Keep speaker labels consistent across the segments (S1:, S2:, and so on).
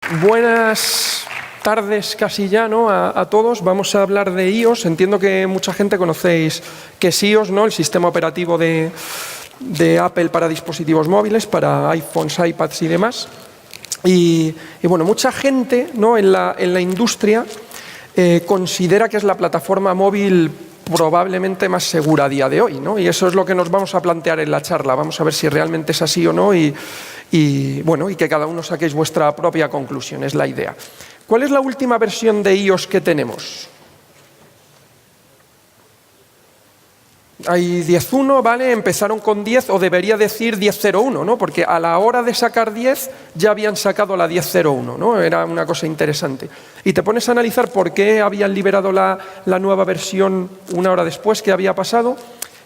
S1: Buenas tardes casi ya, ¿no? a todos. Vamos a hablar de iOS. Entiendo que mucha gente conocéis qué es iOS, ¿no? El sistema operativo de Apple para dispositivos móviles, para iPhones, iPads y demás. Y bueno, mucha gente, ¿no? en la industria considera que es la plataforma móvil probablemente más segura a día de hoy, ¿no? Y eso es lo que nos vamos a plantear en la charla. Vamos a ver si realmente es así o no y que cada uno saquéis vuestra propia conclusión, es la idea. ¿Cuál es la última versión de iOS que tenemos? Hay 10.1, ¿vale? Empezaron con 10, o debería decir 10.01, ¿no? Porque a la hora de sacar 10 ya habían sacado la 10.01, ¿no? Era una cosa interesante. Y te pones a analizar por qué habían liberado la nueva versión una hora después que había pasado.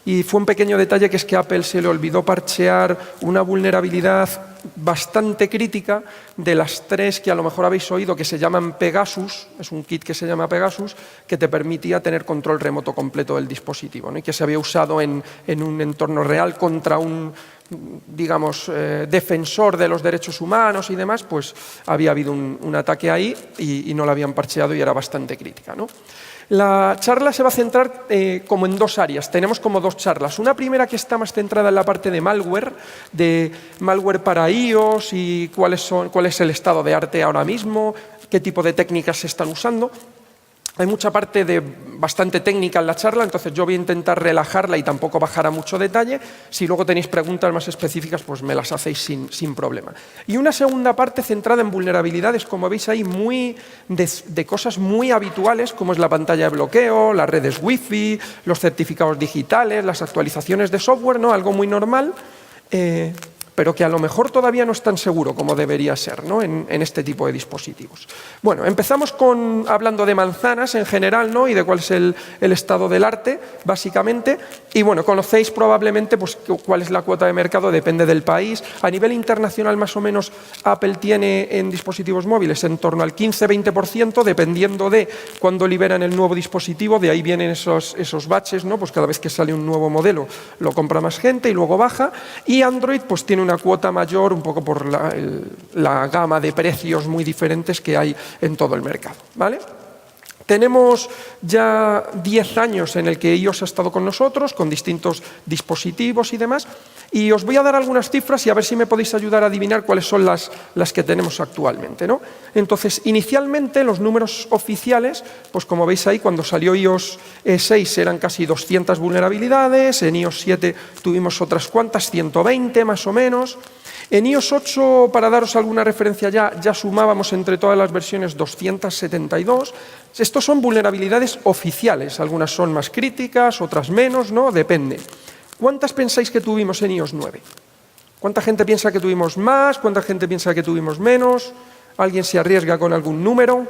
S1: Y fue un pequeño detalle, que es que a Apple se le olvidó parchear una vulnerabilidad bastante crítica de las 3 que a lo mejor habéis oído, que se llaman Pegasus. Es un kit que se llama Pegasus, que te permitía tener control remoto completo del dispositivo, ¿no? Y que se había usado en un entorno real contra un, digamos, defensor de los derechos humanos y demás. Pues había habido un ataque ahí y no lo habían parcheado y era bastante crítica, ¿no? La charla se va a centrar como en dos áreas. Tenemos como dos charlas. Una primera que está más centrada en la parte de malware para iOS y cuál es el estado de arte ahora mismo, qué tipo de técnicas se están usando. Hay mucha parte bastante técnica en la charla, entonces yo voy a intentar relajarla y tampoco bajar a mucho detalle. Si luego tenéis preguntas más específicas, pues me las hacéis sin problema. Y una segunda parte centrada en vulnerabilidades, como veis ahí, de cosas muy habituales, como es la pantalla de bloqueo, las redes Wi-Fi, los certificados digitales, las actualizaciones de software, ¿no? Algo muy normal, pero que a lo mejor todavía no es tan seguro como debería ser, ¿no? en este tipo de dispositivos. Bueno, empezamos hablando de manzanas en general, ¿no? Y de cuál es el estado del arte, básicamente. Y bueno, conocéis probablemente pues, cuál es la cuota de mercado, depende del país. A nivel internacional, más o menos, Apple tiene en dispositivos móviles en torno al 15-20%, dependiendo de cuándo liberan el nuevo dispositivo. De ahí vienen esos baches, ¿no? Pues cada vez que sale un nuevo modelo lo compra más gente y luego baja. Y Android pues tiene una cuota mayor, un poco por la gama de precios muy diferentes que hay en todo el mercado, ¿vale? Tenemos ya 10 años en el que iOS ha estado con nosotros, con distintos dispositivos y demás, y os voy a dar algunas cifras y a ver si me podéis ayudar a adivinar cuáles son las que tenemos actualmente, ¿no? Entonces, inicialmente los números oficiales, pues como veis ahí, cuando salió iOS 6 eran casi 200 vulnerabilidades, en iOS 7 tuvimos otras cuantas, 120 más o menos. En iOS 8, para daros alguna referencia ya sumábamos entre todas las versiones 272. Estos son vulnerabilidades oficiales, algunas son más críticas, otras menos, ¿no? Depende. ¿Cuántas pensáis que tuvimos en iOS 9? ¿Cuánta gente piensa que tuvimos más? ¿Cuánta gente piensa que tuvimos menos? ¿Alguien se arriesga con algún número?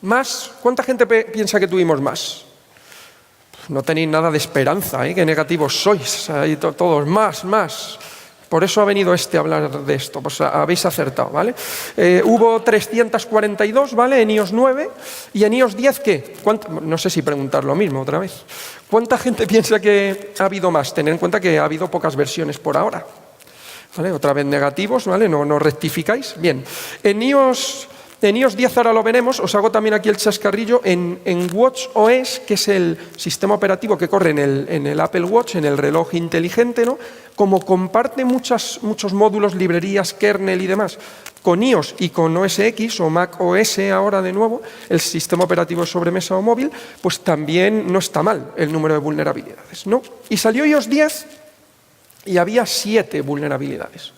S1: ¿Más? ¿Cuánta gente piensa que tuvimos más? No tenéis nada de esperanza, ¿eh? Qué negativos sois, ahí todos, más. Por eso ha venido a hablar de esto, pues habéis acertado, ¿vale? Hubo 342, ¿vale? En iOS 9, y en iOS 10, ¿qué? No sé si preguntar lo mismo otra vez. ¿Cuánta gente piensa que ha habido más? Tened en cuenta que ha habido pocas versiones por ahora, ¿vale? Otra vez negativos, ¿vale? No rectificáis. Bien, en iOS 10 ahora lo veremos, os hago también aquí el chascarrillo, en watchOS, que es el sistema operativo que corre en el Apple Watch, en el reloj inteligente, ¿no? Como comparte muchos módulos, librerías, kernel y demás, con iOS y con OS X o Mac OS ahora de nuevo, el sistema operativo de sobremesa o móvil, pues también no está mal el número de vulnerabilidades, ¿no? Y salió iOS 10 y había 7 vulnerabilidades.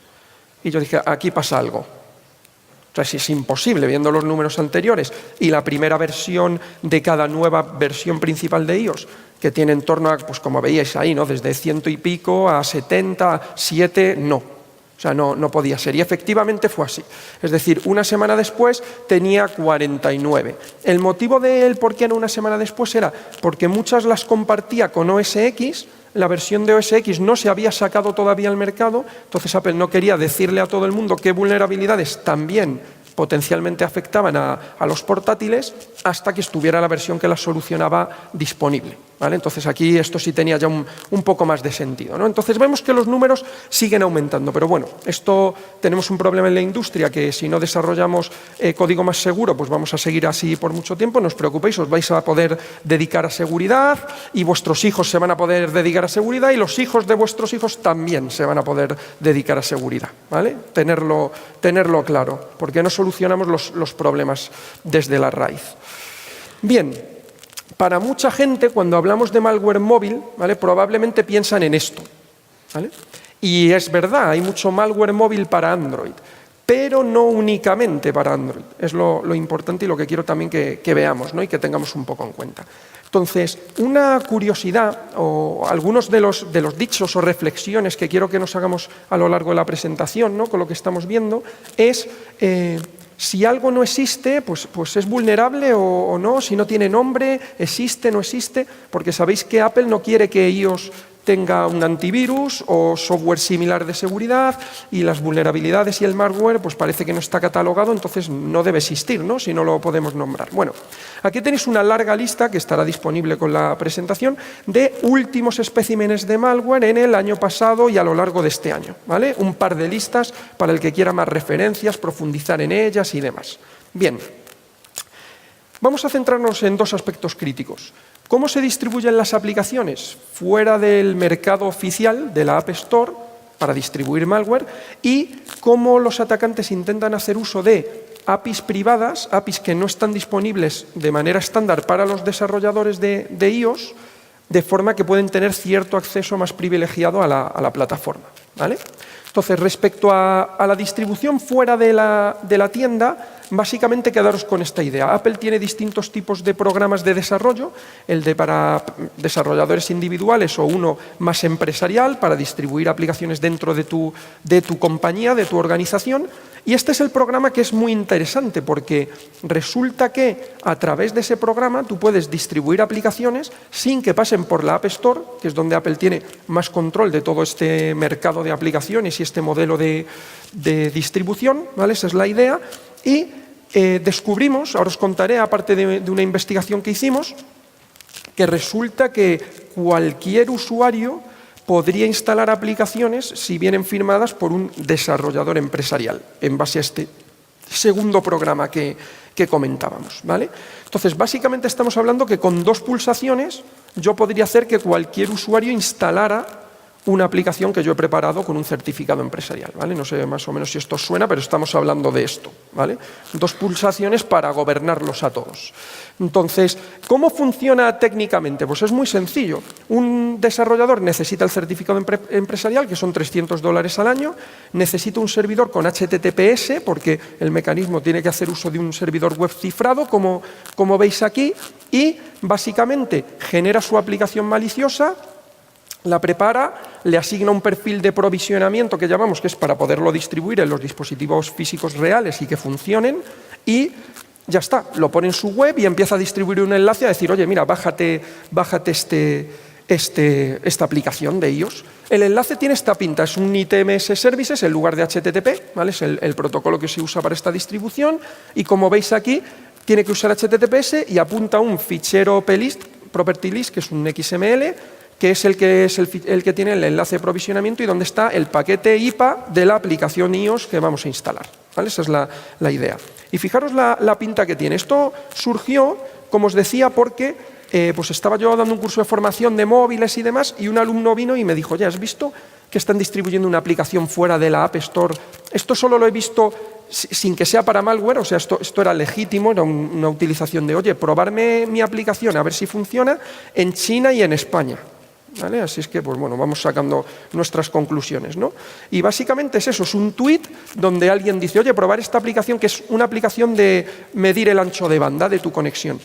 S1: Y yo dije, aquí pasa algo. O sea, si es imposible, viendo los números anteriores y la primera versión de cada nueva versión principal de iOS, que tiene en torno a, pues como veíais ahí, ¿no? Desde 100 y pico a 70, 7, no. O sea, no podía ser. Y efectivamente fue así. Es decir, una semana después tenía 49. El motivo del por qué no una semana después era porque muchas las compartía con OS X. La versión de OS X no se había sacado todavía al mercado, entonces Apple no quería decirle a todo el mundo qué vulnerabilidades también potencialmente afectaban a los portátiles hasta que estuviera la versión que las solucionaba disponible, ¿vale? Entonces aquí esto sí tenía ya un poco más de sentido, ¿no? Entonces vemos que los números siguen aumentando, pero bueno, esto tenemos un problema en la industria que si no desarrollamos código más seguro, pues vamos a seguir así por mucho tiempo. No os preocupéis, os vais a poder dedicar a seguridad y vuestros hijos se van a poder dedicar a seguridad y los hijos de vuestros hijos también se van a poder dedicar a seguridad, ¿vale? Tenerlo claro, porque no solucionamos los problemas desde la raíz. Bien, para mucha gente cuando hablamos de malware móvil, ¿vale?, probablemente piensan en esto, ¿vale? Y es verdad, hay mucho malware móvil para Android, pero no únicamente para Android. Es lo importante y lo que quiero también que veamos, ¿no?, y que tengamos un poco en cuenta. Entonces, una curiosidad o algunos de los dichos o reflexiones que quiero que nos hagamos a lo largo de la presentación, ¿no?, con lo que estamos viendo, es si algo no existe, pues es vulnerable o no, si no tiene nombre, existe, no existe, porque sabéis que Apple no quiere que iOS tenga un antivirus o software similar de seguridad y las vulnerabilidades y el malware pues parece que no está catalogado, entonces no debe existir, ¿no?, si no lo podemos nombrar. Bueno, aquí tenéis una larga lista que estará disponible con la presentación de últimos especímenes de malware en el año pasado y a lo largo de este año, ¿vale? Un par de listas para el que quiera más referencias, profundizar en ellas y demás. Bien, vamos a centrarnos en dos aspectos críticos. ¿Cómo se distribuyen las aplicaciones fuera del mercado oficial de la App Store para distribuir malware? Y cómo los atacantes intentan hacer uso de APIs privadas, APIs que no están disponibles de manera estándar para los desarrolladores de iOS, de forma que pueden tener cierto acceso más privilegiado a la plataforma, ¿vale? Entonces, respecto a la distribución fuera de la tienda, básicamente quedaros con esta idea. Apple tiene distintos tipos de programas de desarrollo, el de para desarrolladores individuales o uno más empresarial para distribuir aplicaciones dentro de tu compañía, de tu organización. Y este es el programa que es muy interesante porque resulta que a través de ese programa tú puedes distribuir aplicaciones sin que pasen por la App Store, que es donde Apple tiene más control de todo este mercado de aplicaciones y este modelo de distribución, ¿vale? Esa es la idea. Y descubrimos, ahora os contaré, aparte de una investigación que hicimos, que resulta que cualquier usuario podría instalar aplicaciones si vienen firmadas por un desarrollador empresarial, en base a este segundo programa que comentábamos, ¿vale? Entonces, básicamente estamos hablando que con 2 pulsaciones yo podría hacer que cualquier usuario instalara una aplicación que yo he preparado con un certificado empresarial, ¿vale? No sé más o menos si esto os suena, pero estamos hablando de esto, ¿vale? 2 pulsaciones para gobernarlos a todos. Entonces, ¿cómo funciona técnicamente? Pues es muy sencillo. Un desarrollador necesita el certificado empresarial, que son $300 al año, necesita un servidor con HTTPS, porque el mecanismo tiene que hacer uso de un servidor web cifrado, como veis aquí, y básicamente genera su aplicación maliciosa, la prepara, le asigna un perfil de provisionamiento que llamamos, que es para poderlo distribuir en los dispositivos físicos reales y que funcionen, y ya está, lo pone en su web y empieza a distribuir un enlace a decir, oye, mira, bájate esta aplicación de iOS. El enlace tiene esta pinta, es un ITMS Services en lugar de HTTP, ¿vale? Es el protocolo que se usa para esta distribución, y como veis aquí, tiene que usar HTTPS y apunta a un fichero plist, property list, que es un XML, que es el que tiene el enlace de provisionamiento y donde está el paquete IPA de la aplicación iOS que vamos a instalar, ¿vale? Esa es la idea. Y fijaros la pinta que tiene. Esto surgió, como os decía, porque pues estaba yo dando un curso de formación de móviles y demás, y un alumno vino y me dijo, ¿ya has visto que están distribuyendo una aplicación fuera de la App Store? Esto solo lo he visto sin que sea para malware, o sea, esto era legítimo, era una utilización de, oye, probarme mi aplicación a ver si funciona en China y en España. ¿Vale? Así es que, pues bueno, vamos sacando nuestras conclusiones, ¿no? Y básicamente es eso, es un tweet donde alguien dice, oye, probar esta aplicación, que es una aplicación de medir el ancho de banda de tu conexión.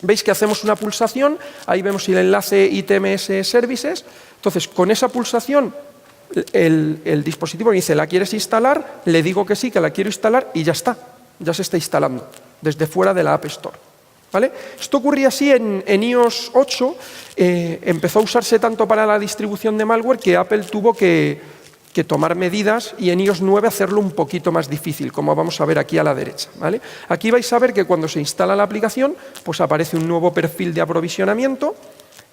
S1: Veis que hacemos una pulsación, ahí vemos el enlace ITMS Services, entonces con esa pulsación el dispositivo me dice, ¿la quieres instalar? Le digo que sí, que la quiero instalar y ya está, ya se está instalando desde fuera de la App Store. ¿Vale? Esto ocurría así en iOS 8, empezó a usarse tanto para la distribución de malware que Apple tuvo que que tomar medidas y en iOS 9 hacerlo un poquito más difícil, como vamos a ver aquí a la derecha, ¿vale? Aquí vais a ver que cuando se instala la aplicación, pues aparece un nuevo perfil de aprovisionamiento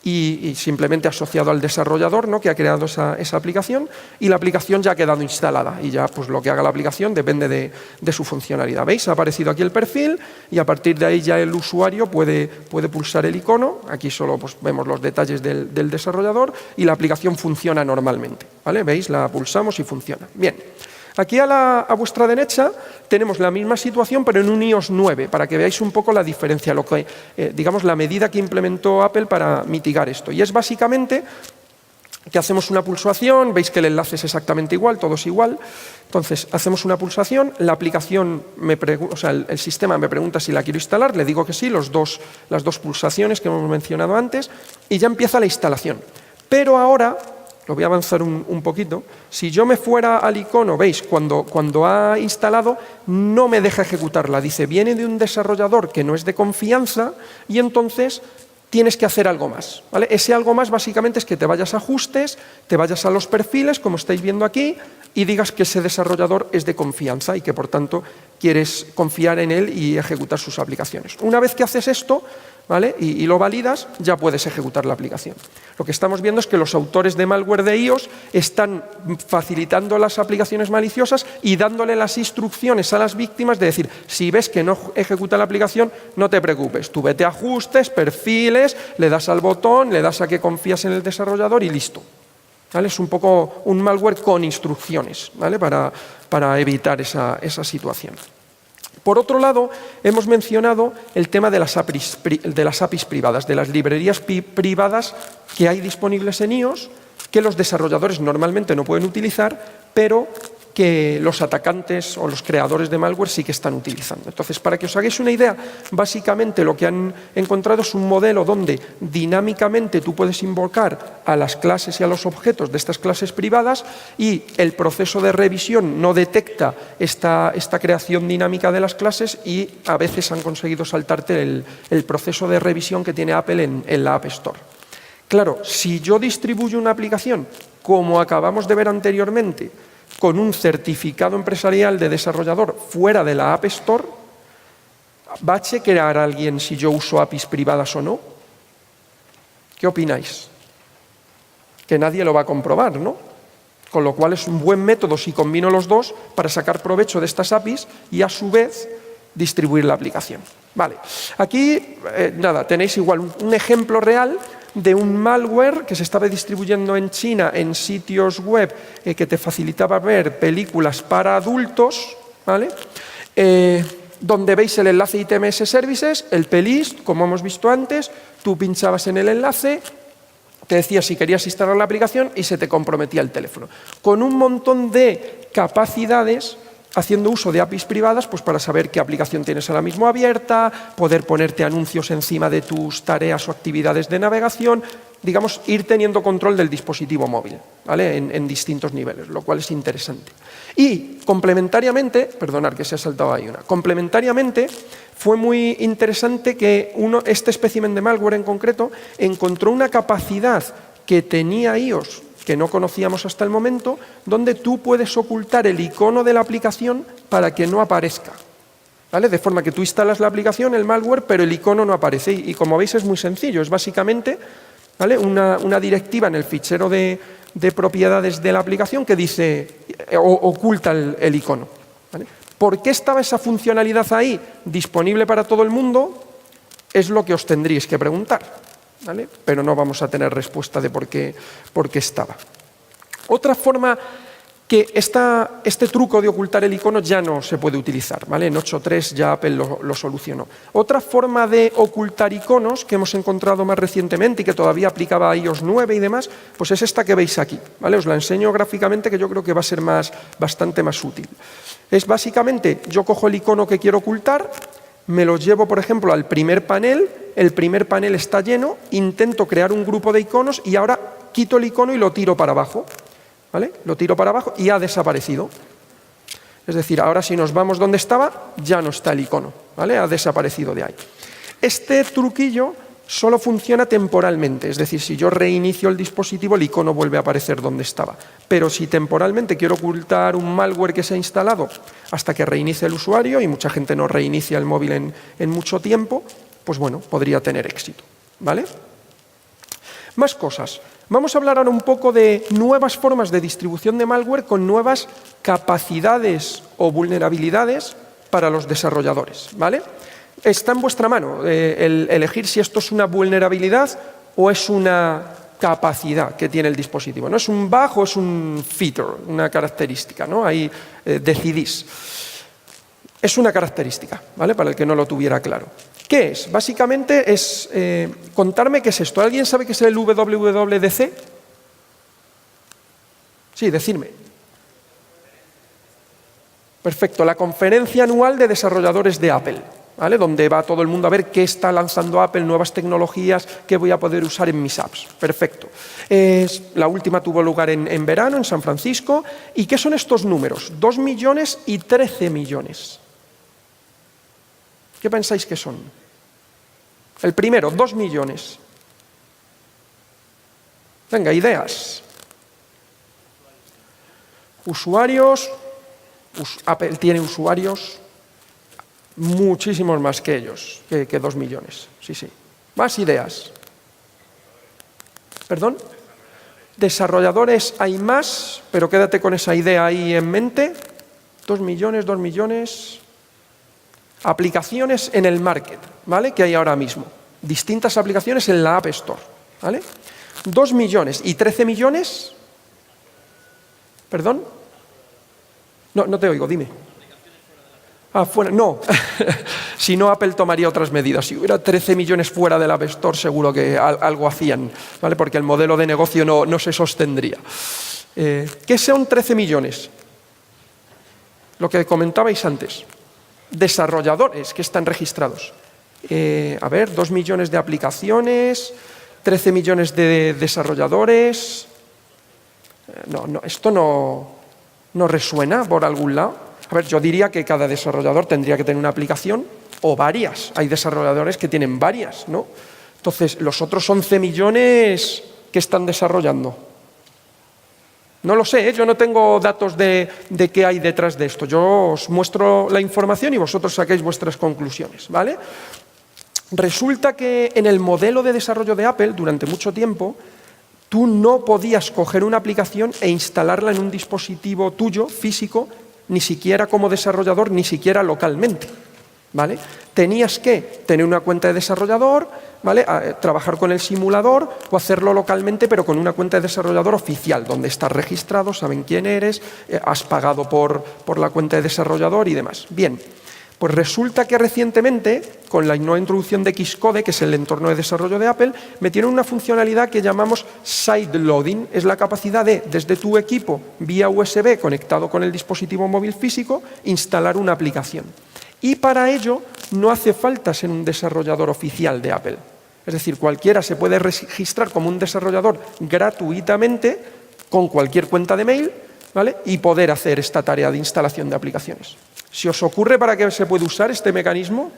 S1: y simplemente asociado al desarrollador, ¿no?, que ha creado esa aplicación, y la aplicación ya ha quedado instalada y ya pues lo que haga la aplicación depende de su funcionalidad. ¿Veis? Ha aparecido aquí el perfil y a partir de ahí ya el usuario puede pulsar el icono. Aquí solo pues vemos los detalles del desarrollador y la aplicación funciona normalmente, ¿vale? ¿Veis? La pulsamos y funciona. Bien. Aquí a vuestra derecha tenemos la misma situación, pero en un iOS 9, para que veáis un poco la diferencia, digamos, la medida que implementó Apple para mitigar esto. Y es básicamente que hacemos una pulsación, veis que el enlace es exactamente igual, todo es igual. Entonces, hacemos una pulsación, la aplicación, el sistema me pregunta si la quiero instalar, le digo que sí, las dos pulsaciones que hemos mencionado antes, y ya empieza la instalación. Pero ahora, lo voy a avanzar un poquito, si yo me fuera al icono, veis, cuando ha instalado, no me deja ejecutarla. Dice, viene de un desarrollador que no es de confianza y entonces tienes que hacer algo más, ¿vale? Ese algo más básicamente es que te vayas a ajustes, te vayas a los perfiles, como estáis viendo aquí, y digas que ese desarrollador es de confianza y que, por tanto, quieres confiar en él y ejecutar sus aplicaciones. Una vez que haces esto, ¿vale?, y lo validas, ya puedes ejecutar la aplicación. Lo que estamos viendo es que los autores de malware de iOS están facilitando las aplicaciones maliciosas y dándole las instrucciones a las víctimas de decir, si ves que no ejecuta la aplicación, no te preocupes, tú vete a ajustes, perfiles, le das al botón, le das a que confías en el desarrollador y listo. ¿Vale? Es un poco un malware con instrucciones, ¿vale?, para evitar esa situación. Por otro lado, hemos mencionado el tema de las APIs privadas, de las librerías privadas que hay disponibles en iOS, que los desarrolladores normalmente no pueden utilizar, pero que los atacantes o los creadores de malware sí que están utilizando. Entonces, para que os hagáis una idea, básicamente lo que han encontrado es un modelo donde dinámicamente tú puedes invocar a las clases y a los objetos de estas clases privadas y el proceso de revisión no detecta esta creación dinámica de las clases y a veces han conseguido saltarte el proceso de revisión que tiene Apple en la App Store. Claro, si yo distribuyo una aplicación, como acabamos de ver anteriormente, con un certificado empresarial de desarrollador fuera de la App Store, ¿va a chequear a alguien si yo uso APIs privadas o no? ¿Qué opináis? Que nadie lo va a comprobar, ¿no? Con lo cual es un buen método si combino los dos para sacar provecho de estas APIs y a su vez distribuir la aplicación. Vale, aquí tenéis igual un ejemplo real de un malware que se estaba distribuyendo en China en sitios web que te facilitaba ver películas para adultos, ¿vale? Donde veis el enlace ITMS Services, el plist, como hemos visto antes, tú pinchabas en el enlace, te decía si querías instalar la aplicación y se te comprometía el teléfono. Con un montón de capacidades, haciendo uso de APIs privadas, pues para saber qué aplicación tienes ahora mismo abierta, poder ponerte anuncios encima de tus tareas o actividades de navegación, digamos, ir teniendo control del dispositivo móvil, ¿vale?, en distintos niveles, lo cual es interesante. Y complementariamente, perdonad que se ha saltado ahí una, complementariamente fue muy interesante que este espécimen de malware en concreto encontró una capacidad que tenía iOS que no conocíamos hasta el momento, donde tú puedes ocultar el icono de la aplicación para que no aparezca, ¿vale? De forma que tú instalas la aplicación, el malware, pero el icono no aparece. Y como veis es muy sencillo, es básicamente, ¿vale?, una directiva en el fichero de propiedades de la aplicación que dice, oculta el icono, ¿vale? ¿Por qué estaba esa funcionalidad ahí disponible para todo el mundo? Es lo que os tendríais que preguntar, ¿vale? Pero no vamos a tener respuesta de por qué estaba. Otra forma que este truco de ocultar el icono ya no se puede utilizar, ¿vale? En 8.3 ya Apple lo solucionó. Otra forma de ocultar iconos que hemos encontrado más recientemente y que todavía aplicaba a iOS 9 y demás, pues es esta que veis aquí, ¿vale? Os la enseño gráficamente, que yo creo que va a ser bastante más útil. Es básicamente, yo cojo el icono que quiero ocultar, me lo llevo, por ejemplo, al primer panel, el primer panel está lleno, intento crear un grupo de iconos y ahora quito el icono y lo tiro para abajo, ¿vale? Lo tiro para abajo y ha desaparecido. Es decir, ahora si nos vamos donde estaba, ya no está el icono, ¿vale? Ha desaparecido de ahí. Este truquillo solo funciona temporalmente, es decir, si yo reinicio el dispositivo, el icono vuelve a aparecer donde estaba. Pero si temporalmente quiero ocultar un malware que se ha instalado hasta que reinicie el usuario, y mucha gente no reinicia el móvil en mucho tiempo, pues bueno, podría tener éxito, ¿vale? Más cosas. Vamos a hablar ahora un poco de nuevas formas de distribución de malware con nuevas capacidades o vulnerabilidades para los desarrolladores, ¿vale? Está en vuestra mano el elegir si esto es una vulnerabilidad o es una capacidad que tiene el dispositivo. No es un bug o es un feature, una característica, ¿no? Ahí decidís. Es una característica, ¿vale? Para el que no lo tuviera claro. ¿Qué es? Básicamente es contarme qué es esto. ¿Alguien sabe qué es el WWDC? Sí, decidme. Perfecto, la conferencia anual de desarrolladores de Apple, ¿vale? Donde va todo el mundo a ver qué está lanzando Apple, nuevas tecnologías que voy a poder usar en mis apps. Perfecto. La última tuvo lugar en verano, en San Francisco. ¿Y qué son estos números? 2 millones y 13 millones. ¿Qué pensáis que son? El primero, 2 millones. Venga, ideas. Usuarios. Apple tiene usuarios muchísimos más que ellos, que 2 millones. Sí, sí. Más ideas. ¿Perdón? Desarrolladores hay más, pero quédate con esa idea ahí en mente. 2 millones, 2 millones. Aplicaciones en el market, ¿vale? Que hay ahora mismo. Distintas aplicaciones en la App Store, ¿vale? 2 millones y 13 millones. ¿Perdón? No te oigo, dime. Ah, fuera, no. Si no, Apple tomaría otras medidas. Si hubiera 13 millones fuera del App Store, seguro que algo hacían, ¿vale? Porque el modelo de negocio no se sostendría. ¿Qué son 13 millones? Lo que comentabais antes. Desarrolladores que están registrados. 2 millones de aplicaciones, 13 millones de desarrolladores. Esto no resuena por algún lado. A ver, yo diría que cada desarrollador tendría que tener una aplicación o varias. Hay desarrolladores que tienen varias, ¿no? Entonces, los otros 11 millones que están desarrollando. No lo sé, yo no tengo datos de qué hay detrás de esto. Yo os muestro la información y vosotros saquéis vuestras conclusiones, ¿vale? Resulta que en el modelo de desarrollo de Apple, durante mucho tiempo, tú no podías coger una aplicación e instalarla en un dispositivo tuyo, físico, ni siquiera como desarrollador, ni siquiera localmente, ¿vale? Tenías que tener una cuenta de desarrollador, ¿vale? Trabajar con el simulador o hacerlo localmente, pero con una cuenta de desarrollador oficial, donde estás registrado, saben quién eres, has pagado por la cuenta de desarrollador y demás. Bien, pues resulta que recientemente, con la nueva introducción de Xcode, que es el entorno de desarrollo de Apple, metieron una funcionalidad que llamamos sideloading. Es la capacidad de, desde tu equipo, vía USB, conectado con el dispositivo móvil físico, instalar una aplicación. Y para ello no hace falta ser un desarrollador oficial de Apple. Es decir, cualquiera se puede registrar como un desarrollador gratuitamente con cualquier cuenta de mail, ¿vale? Y poder hacer esta tarea de instalación de aplicaciones. ¿Se os ocurre para qué se puede usar este mecanismo?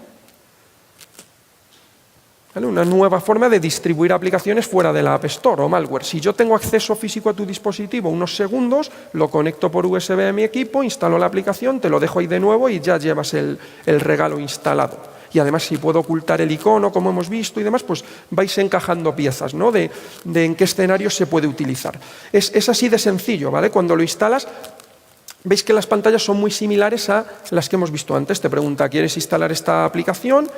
S1: ¿Vale? Una nueva forma de distribuir aplicaciones fuera de la App Store o malware. Si yo tengo acceso físico a tu dispositivo unos segundos, lo conecto por USB a mi equipo, instalo la aplicación, te lo dejo ahí de nuevo y ya llevas el regalo instalado. Y además, si puedo ocultar el icono, como hemos visto y demás, pues vais encajando piezas, ¿no? de en qué escenarios se puede utilizar. Es así de sencillo, ¿vale? Cuando lo instalas, veis que las pantallas son muy similares a las que hemos visto antes. Te pregunta, ¿quieres instalar esta aplicación?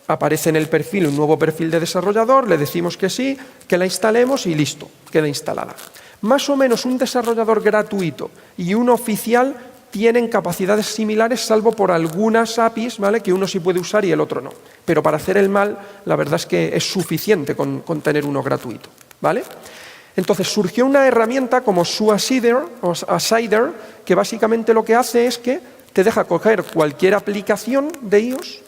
S1: Aparece en el perfil un nuevo perfil de desarrollador, le decimos que sí, que la instalemos y listo, queda instalada. Más o menos un desarrollador gratuito y uno oficial tienen capacidades similares, salvo por algunas APIs, ¿vale? Que uno sí puede usar y el otro no. Pero para hacer el mal, la verdad es que es suficiente con tener uno gratuito, ¿vale? Entonces surgió una herramienta como Suicider, que básicamente lo que hace es que te deja coger cualquier aplicación de iOS,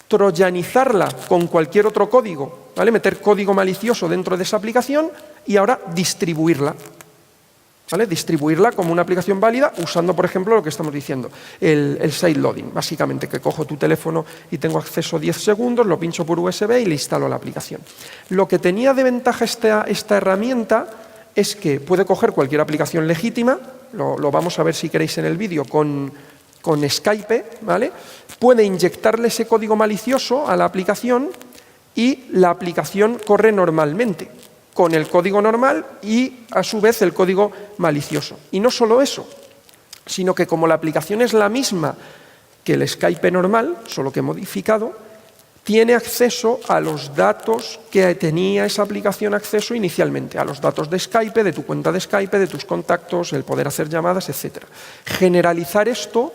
S1: troyanizarla con cualquier otro código, ¿vale? Meter código malicioso dentro de esa aplicación y ahora distribuirla. ¿vale? Distribuirla como una aplicación válida usando, por ejemplo, lo que estamos diciendo, el sideloading. Básicamente que cojo tu teléfono y tengo acceso 10 segundos, lo pincho por USB y le instalo la aplicación. Lo que tenía de ventaja esta herramienta es que puede coger cualquier aplicación legítima, lo vamos a ver si queréis en el vídeo con Skype, ¿vale? Puede inyectarle ese código malicioso a la aplicación y la aplicación corre normalmente, con el código normal y, a su vez, el código malicioso. Y no solo eso, sino que como la aplicación es la misma que el Skype normal, solo que modificado, tiene acceso a los datos que tenía esa aplicación acceso inicialmente, a los datos de Skype, de tu cuenta de Skype, de tus contactos, el poder hacer llamadas, etc. Generalizar esto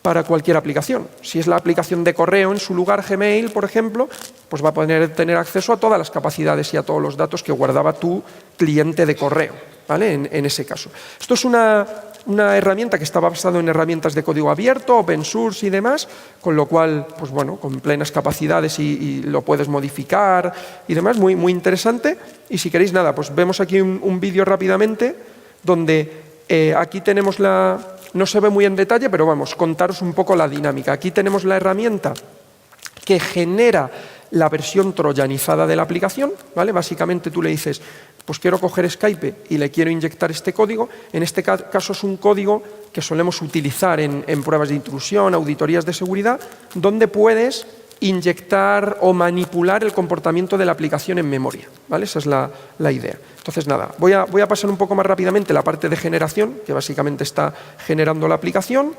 S1: para cualquier aplicación. Si es la aplicación de correo en su lugar Gmail, por ejemplo, pues va a poder tener acceso a todas las capacidades y a todos los datos que guardaba tu cliente de correo, ¿vale? En ese caso. Esto es una herramienta que estaba basada en herramientas de código abierto, open source y demás, con lo cual, pues bueno, con plenas capacidades y lo puedes modificar y demás, muy, muy interesante. Y si queréis, nada, pues vemos aquí un vídeo rápidamente donde aquí tenemos no se ve muy en detalle, pero vamos, contaros un poco la dinámica. Aquí tenemos la herramienta que genera la versión troyanizada de la aplicación, ¿vale? Básicamente tú le dices, pues quiero coger Skype y le quiero inyectar este código. En este caso es un código que solemos utilizar en pruebas de intrusión, auditorías de seguridad, donde puedes inyectar o manipular el comportamiento de la aplicación en memoria, ¿vale? Esa es la idea. Entonces, nada, voy a pasar un poco más rápidamente la parte de generación, que básicamente está generando la aplicación,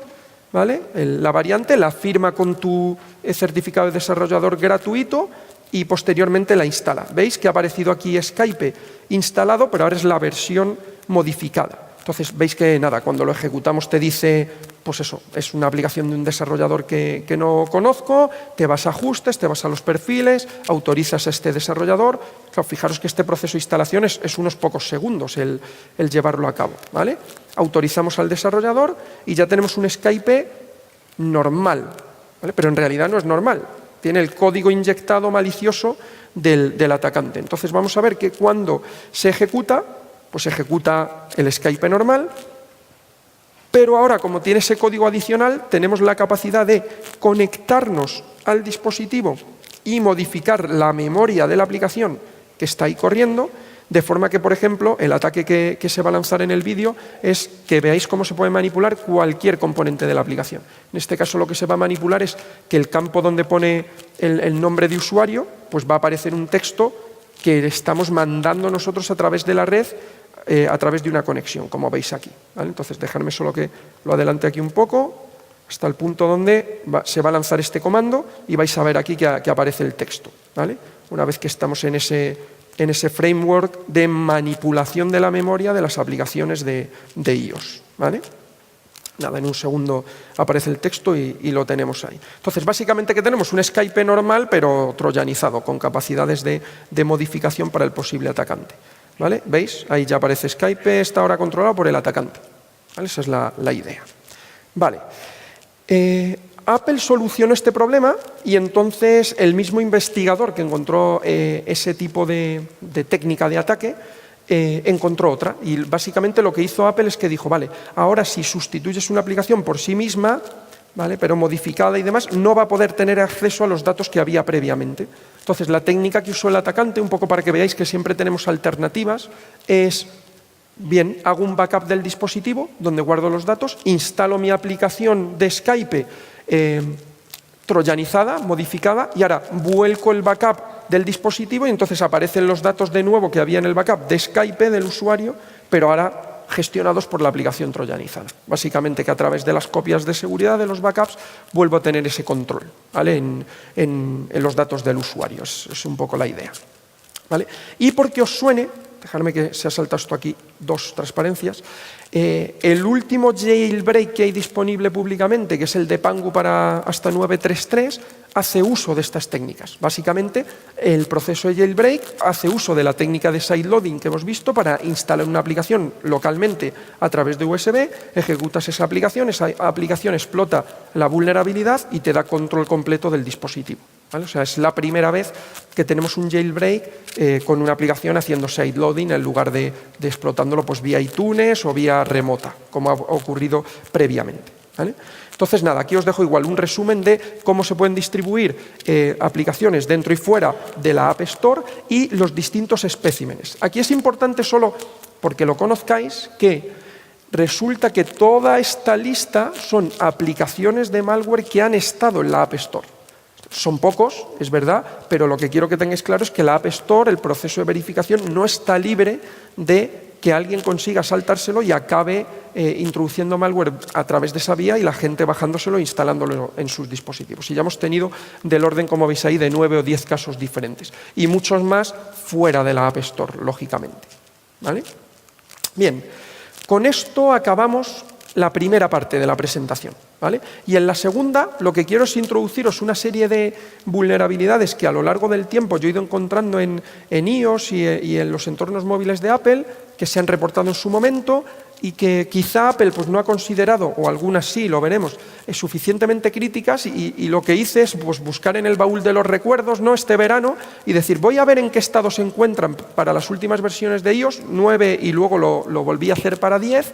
S1: ¿vale? La variante la firma con tu certificado de desarrollador gratuito y posteriormente la instala. ¿Veis que ha aparecido aquí Skype instalado, pero ahora es la versión modificada? Entonces, veis que nada, cuando lo ejecutamos te dice, pues eso, es una aplicación de un desarrollador que no conozco, te vas a ajustes, te vas a los perfiles, autorizas a este desarrollador. Claro, fijaros que este proceso de instalación es unos pocos segundos el llevarlo a cabo, ¿vale? Autorizamos al desarrollador y ya tenemos un Skype normal, ¿vale? Pero en realidad no es normal, tiene el código inyectado malicioso del atacante. Entonces vamos a ver que cuando se ejecuta, pues ejecuta el Skype normal, pero ahora, como tiene ese código adicional, tenemos la capacidad de conectarnos al dispositivo y modificar la memoria de la aplicación que está ahí corriendo, de forma que, por ejemplo, el ataque que se va a lanzar en el vídeo es que veáis cómo se puede manipular cualquier componente de la aplicación. En este caso, lo que se va a manipular es que el campo donde pone el nombre de usuario, pues va a aparecer un texto que estamos mandando nosotros a través de la red, a través de una conexión, como veis aquí, ¿vale? Entonces, dejadme solo que lo adelante aquí un poco, hasta el punto donde se va a lanzar este comando y vais a ver aquí que aparece el texto, ¿vale? Una vez que estamos en ese framework de manipulación de la memoria de las aplicaciones de iOS, ¿vale? Nada, en un segundo aparece el texto y lo tenemos ahí. Entonces, básicamente que tenemos un Skype normal, pero troyanizado, con capacidades de modificación para el posible atacante, ¿vale? ¿Veis? Ahí ya aparece Skype, está ahora controlado por el atacante, ¿vale? Esa es la idea. Vale. Apple solucionó este problema y entonces el mismo investigador que encontró ese tipo de técnica de ataque encontró otra. Y básicamente lo que hizo Apple es que dijo, vale, ahora si sustituyes una aplicación por sí misma, ¿vale?, pero modificada y demás, no va a poder tener acceso a los datos que había previamente. Entonces, la técnica que usó el atacante, un poco para que veáis que siempre tenemos alternativas, es, bien, hago un backup del dispositivo donde guardo los datos, instalo mi aplicación de Skype troyanizada, modificada, y ahora vuelco el backup del dispositivo y entonces aparecen los datos de nuevo que había en el backup de Skype del usuario, pero ahora gestionados por la aplicación troyanizada. Básicamente que a través de las copias de seguridad de los backups vuelvo a tener ese control, ¿vale?, en los datos del usuario. Es un poco la idea, ¿vale? Y porque os suene, dejadme que se ha saltado esto aquí, 2 transparencias, el último jailbreak que hay disponible públicamente, que es el de Pangu para hasta 9.3.3, hace uso de estas técnicas. Básicamente, el proceso de jailbreak hace uso de la técnica de sideloading que hemos visto para instalar una aplicación localmente a través de USB, ejecutas esa aplicación explota la vulnerabilidad y te da control completo del dispositivo. ¿vale? O sea, es la primera vez que tenemos un jailbreak con una aplicación haciendo sideloading en lugar de explotándolo pues, vía iTunes o vía remota, como ha ocurrido previamente, ¿vale? Entonces, nada, aquí os dejo igual un resumen de cómo se pueden distribuir aplicaciones dentro y fuera de la App Store y los distintos especímenes. Aquí es importante solo, porque lo conozcáis, que resulta que toda esta lista son aplicaciones de malware que han estado en la App Store. Son pocos, es verdad, pero lo que quiero que tengáis claro es que la App Store, el proceso de verificación, no está libre de que alguien consiga saltárselo y acabe introduciendo malware a través de esa vía y la gente bajándoselo e instalándolo en sus dispositivos. Y ya hemos tenido del orden, como veis ahí, de 9 o 10 casos diferentes. Y muchos más fuera de la App Store, lógicamente, ¿vale? Bien, con esto acabamos la primera parte de la presentación, ¿vale? Y en la segunda lo que quiero es introduciros una serie de vulnerabilidades que a lo largo del tiempo yo he ido encontrando en iOS y en los entornos móviles de Apple, que se han reportado en su momento y que quizá Apple pues, no ha considerado, o algunas sí, lo veremos, suficientemente críticas y lo que hice es pues, buscar en el baúl de los recuerdos, ¿no? Este verano y decir, voy a ver en qué estado se encuentran para las últimas versiones de iOS, 9 y luego lo volví a hacer para 10,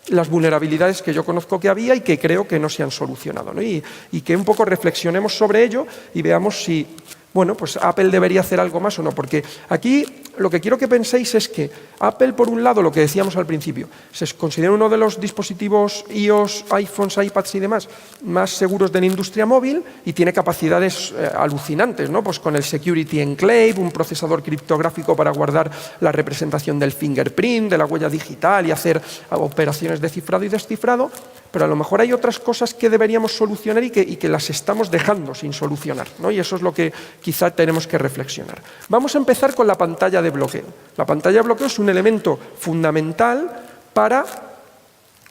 S1: las vulnerabilidades que yo conozco que había y que creo que no se han solucionado, ¿no? Y que un poco reflexionemos sobre ello y veamos si, bueno, pues Apple debería hacer algo más o no, porque aquí lo que quiero que penséis es que Apple, por un lado, lo que decíamos al principio, se considera uno de los dispositivos iOS, iPhones, iPads y demás más seguros de la industria móvil y tiene capacidades alucinantes, ¿no? Pues con el Security Enclave, un procesador criptográfico para guardar la representación del fingerprint, de la huella digital y hacer operaciones de cifrado y descifrado, pero a lo mejor hay otras cosas que deberíamos solucionar y que las estamos dejando sin solucionar, ¿no? Y eso es lo que quizá tenemos que reflexionar. Vamos a empezar con la pantalla de bloqueo. La pantalla de bloqueo es un elemento fundamental para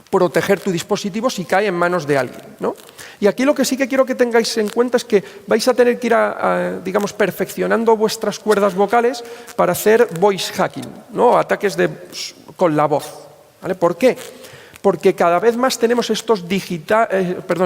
S1: proteger tu dispositivo si cae en manos de alguien, ¿no? Y aquí lo que sí que quiero que tengáis en cuenta es que vais a tener que ir, digamos, perfeccionando vuestras cuerdas vocales para hacer voice hacking, ¿no? Ataques con la voz, ¿vale? ¿Por qué? Porque cada vez más tenemos estos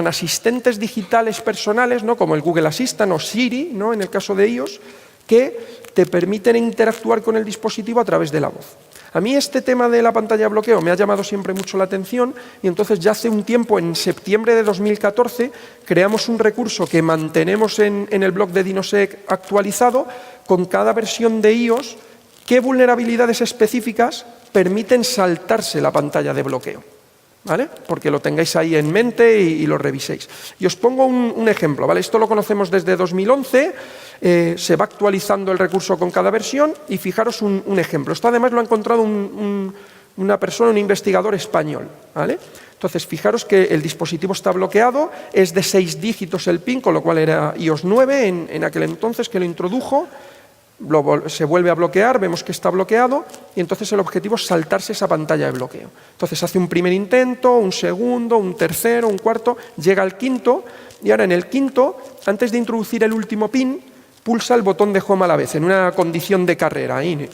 S1: asistentes digitales personales, ¿no? Como el Google Assistant o Siri, ¿no? En el caso de iOS, que te permiten interactuar con el dispositivo a través de la voz. A mí este tema de la pantalla de bloqueo me ha llamado siempre mucho la atención y entonces ya hace un tiempo, en septiembre de 2014, creamos un recurso que mantenemos en el blog de DinoSec actualizado con cada versión de iOS, qué vulnerabilidades específicas permiten saltarse la pantalla de bloqueo, ¿vale? Porque lo tengáis ahí en mente y lo reviséis. Y os pongo un ejemplo, ¿vale? Esto lo conocemos desde 2011, se va actualizando el recurso con cada versión y fijaros un ejemplo. Esto además lo ha encontrado una persona, un investigador español, ¿vale? Entonces, fijaros que el dispositivo está bloqueado, es de 6 dígitos el PIN, con lo cual era iOS 9 en aquel entonces que lo introdujo. Se vuelve a bloquear, vemos que está bloqueado y entonces el objetivo es saltarse esa pantalla de bloqueo. Entonces hace un primer intento, un segundo, un tercero, un cuarto, llega al quinto y ahora en el quinto, antes de introducir el último PIN, pulsa el botón de home a la vez, en una condición de carrera ahí,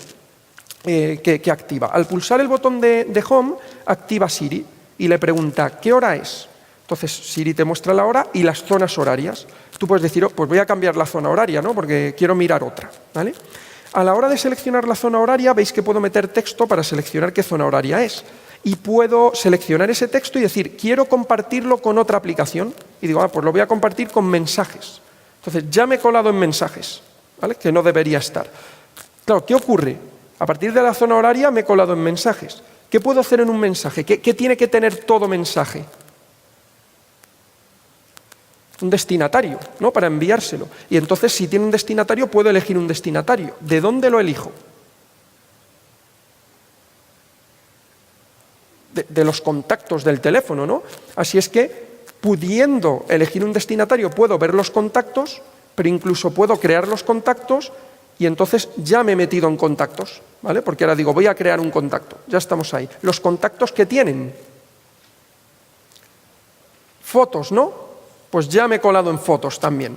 S1: que activa. Al pulsar el botón de home, activa Siri y le pregunta ¿qué hora es? Entonces Siri te muestra la hora y las zonas horarias. Tú puedes decir, pues voy a cambiar la zona horaria, ¿no? Porque quiero mirar otra, ¿vale? A la hora de seleccionar la zona horaria, veis que puedo meter texto para seleccionar qué zona horaria es. Y puedo seleccionar ese texto y decir, quiero compartirlo con otra aplicación. Y digo, pues lo voy a compartir con mensajes. Entonces ya me he colado en mensajes, ¿vale? Que no debería estar. Claro, ¿qué ocurre? A partir de la zona horaria me he colado en mensajes. ¿Qué puedo hacer en un mensaje? ¿Qué tiene que tener todo mensaje? Un destinatario, ¿no? Para enviárselo. Y entonces, si tiene un destinatario, puedo elegir un destinatario. ¿De dónde lo elijo? De los contactos del teléfono, ¿no? Así es que, pudiendo elegir un destinatario, puedo ver los contactos, pero incluso puedo crear los contactos y entonces ya me he metido en contactos, ¿vale? Porque ahora digo, voy a crear un contacto. Ya estamos ahí. Los contactos que tienen fotos, ¿no? Pues ya me he colado en fotos también,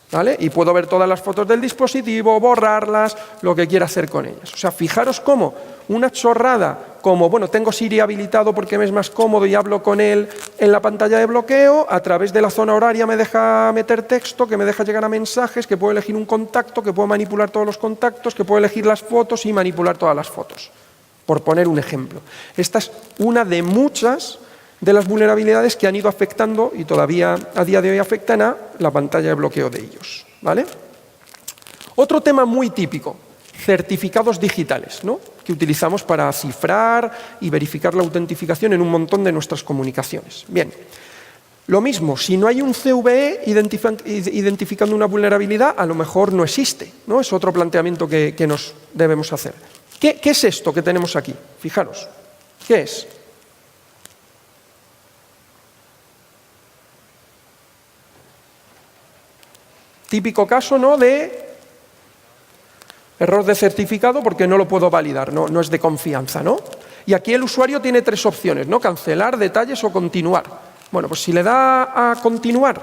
S1: ¿vale? Y puedo ver todas las fotos del dispositivo, borrarlas, lo que quiera hacer con ellas. O sea, fijaros cómo una chorrada como, bueno, tengo Siri habilitado porque me es más cómodo y hablo con él en la pantalla de bloqueo, a través de la zona horaria me deja meter texto, que me deja llegar a mensajes, que puedo elegir un contacto, que puedo manipular todos los contactos, que puedo elegir las fotos y manipular todas las fotos, por poner un ejemplo. Esta es una de muchas de las vulnerabilidades que han ido afectando y todavía a día de hoy afectan a la pantalla de bloqueo de ellos, ¿vale? Otro tema muy típico, certificados digitales, ¿no?, que utilizamos para cifrar y verificar la autentificación en un montón de nuestras comunicaciones. Bien, lo mismo, si no hay un CVE identificando una vulnerabilidad, a lo mejor no existe, ¿no? Es otro planteamiento que nos debemos hacer. ¿Qué es esto que tenemos aquí? Fijaros, ¿qué es? Típico caso, ¿no?, de error de certificado porque no lo puedo validar, no es de confianza, ¿no? Y aquí el usuario tiene tres opciones, ¿no? Cancelar, detalles o continuar. Bueno, pues si le da a continuar,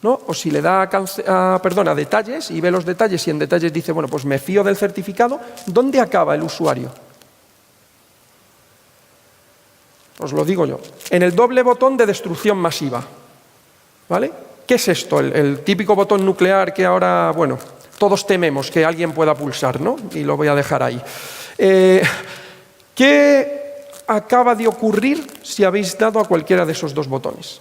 S1: ¿no?, o si le da a detalles y ve los detalles y en detalles dice, bueno, pues me fío del certificado, ¿dónde acaba el usuario? Os lo digo yo. En el doble botón de destrucción masiva, ¿vale? ¿Qué es esto? El típico botón nuclear que ahora, bueno, todos tememos que alguien pueda pulsar, ¿no? Y lo voy a dejar ahí. ¿Qué acaba de ocurrir si habéis dado a cualquiera de esos dos botones?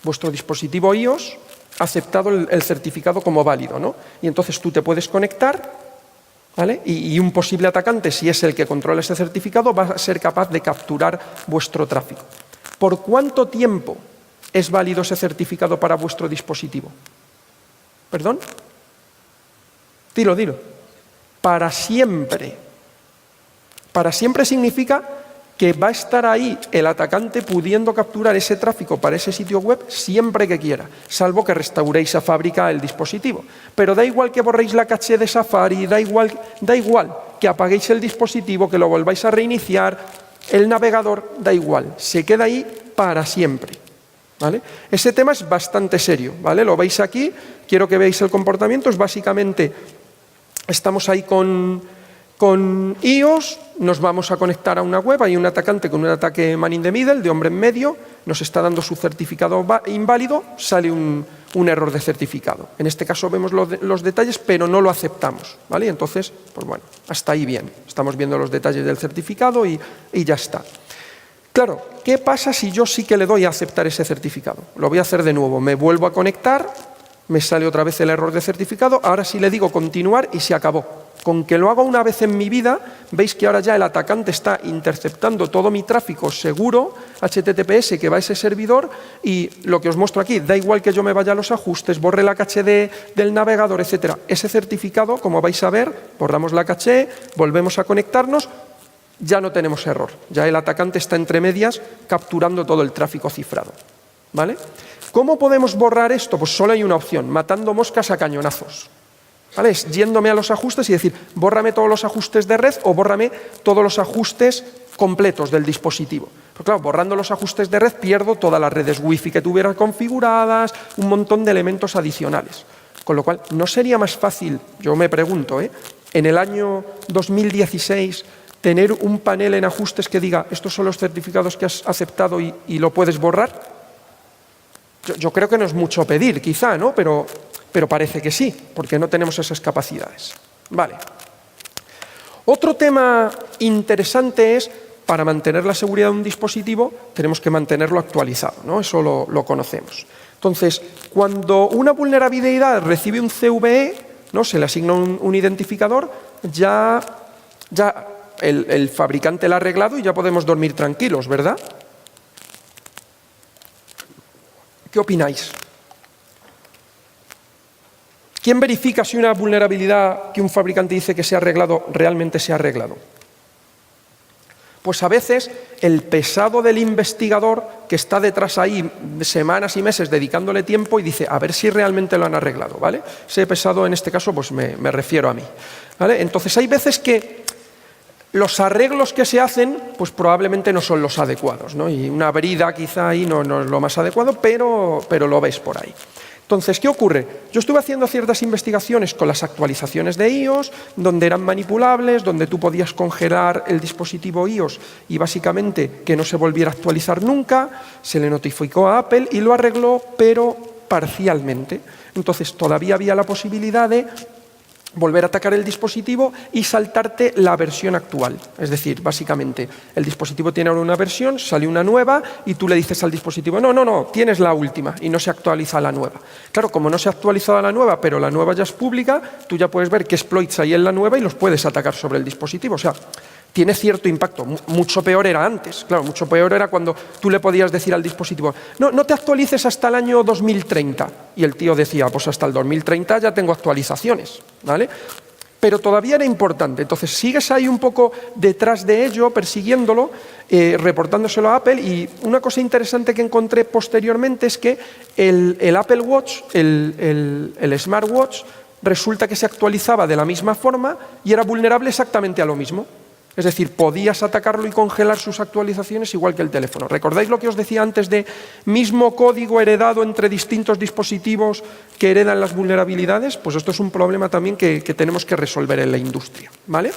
S1: Vuestro dispositivo iOS ha aceptado el certificado como válido, ¿no? Y entonces tú te puedes conectar, ¿vale? Y un posible atacante, si es el que controla ese certificado, va a ser capaz de capturar vuestro tráfico. ¿Por cuánto tiempo es válido ese certificado para vuestro dispositivo? ¿Perdón? Dilo. Para siempre. Para siempre significa que va a estar ahí el atacante pudiendo capturar ese tráfico para ese sitio web siempre que quiera, salvo que restauréis a fábrica el dispositivo. Pero da igual que borréis la caché de Safari, da igual que apaguéis el dispositivo, que lo volváis a reiniciar, el navegador, da igual, se queda ahí para siempre, ¿vale? Ese tema es bastante serio, ¿vale? Lo veis aquí, quiero que veáis el comportamiento, es básicamente, estamos ahí con iOS, nos vamos a conectar a una web, hay un atacante con un ataque man in the middle, de hombre en medio, nos está dando su certificado inválido, sale un error de certificado. En este caso vemos los detalles, pero no lo aceptamos, ¿vale? Entonces, pues bueno, hasta ahí bien, estamos viendo los detalles del certificado y ya está. Claro, ¿qué pasa si yo sí que le doy a aceptar ese certificado? Lo voy a hacer de nuevo, me vuelvo a conectar, me sale otra vez el error de certificado, ahora sí le digo continuar y se acabó. Con que lo haga una vez en mi vida, veis que ahora ya el atacante está interceptando todo mi tráfico seguro, HTTPS, que va a ese servidor, y lo que os muestro aquí, da igual que yo me vaya a los ajustes, borre la caché del navegador, etcétera. Ese certificado, como vais a ver, borramos la caché, volvemos a conectarnos, ya no tenemos error. Ya el atacante está entre medias capturando todo el tráfico cifrado, ¿vale? ¿Cómo podemos borrar esto? Pues solo hay una opción, matando moscas a cañonazos, ¿vale? Es yéndome a los ajustes y decir, bórrame todos los ajustes de red o bórrame todos los ajustes completos del dispositivo. Pero claro, borrando los ajustes de red pierdo todas las redes wifi que tuviera configuradas, un montón de elementos adicionales. Con lo cual, ¿no sería más fácil, yo me pregunto, en el año 2016... tener un panel en ajustes que diga estos son los certificados que has aceptado y lo puedes borrar? Yo creo que no es mucho pedir, quizá, ¿no? Pero parece que sí, porque no tenemos esas capacidades. Vale. Otro tema interesante es, para mantener la seguridad de un dispositivo, tenemos que mantenerlo actualizado, ¿no? Eso lo conocemos. Entonces, cuando una vulnerabilidad recibe un CVE, ¿no?, se le asigna un identificador, ya el fabricante la ha arreglado y ya podemos dormir tranquilos, ¿verdad? ¿Qué opináis? ¿Quién verifica si una vulnerabilidad que un fabricante dice que se ha arreglado, realmente se ha arreglado? Pues a veces el pesado del investigador que está detrás ahí semanas y meses dedicándole tiempo y dice, a ver si realmente lo han arreglado, ¿vale? Ese pesado en este caso pues me refiero a mí, ¿vale? Entonces hay veces que los arreglos que se hacen pues probablemente no son los adecuados, ¿no? Y una brida quizá ahí no es lo más adecuado, pero lo ves por ahí. Entonces, ¿qué ocurre? Yo estuve haciendo ciertas investigaciones con las actualizaciones de iOS, donde eran manipulables, donde tú podías congelar el dispositivo iOS y básicamente que no se volviera a actualizar nunca. Se le notificó a Apple y lo arregló, pero parcialmente. Entonces, todavía había la posibilidad de volver a atacar el dispositivo y saltarte la versión actual. Es decir, básicamente, el dispositivo tiene ahora una versión, sale una nueva y tú le dices al dispositivo, no, tienes la última y no se actualiza la nueva. Claro, como no se ha actualizado la nueva, pero la nueva ya es pública, tú ya puedes ver qué exploits hay en la nueva y los puedes atacar sobre el dispositivo. O sea, tiene cierto impacto. Mucho peor era antes. Claro, mucho peor era cuando tú le podías decir al dispositivo, no te actualices hasta el año 2030. Y el tío decía, pues hasta el 2030 ya tengo actualizaciones, ¿vale? Pero todavía era importante. Entonces, sigues ahí un poco detrás de ello, persiguiéndolo, reportándoselo a Apple. Y una cosa interesante que encontré posteriormente es que el Apple Watch, el smartwatch, resulta que se actualizaba de la misma forma y era vulnerable exactamente a lo mismo. Es decir, podías atacarlo y congelar sus actualizaciones igual que el teléfono. ¿Recordáis lo que os decía antes de mismo código heredado entre distintos dispositivos que heredan las vulnerabilidades? Pues esto es un problema también que tenemos que resolver en la industria, ¿vale?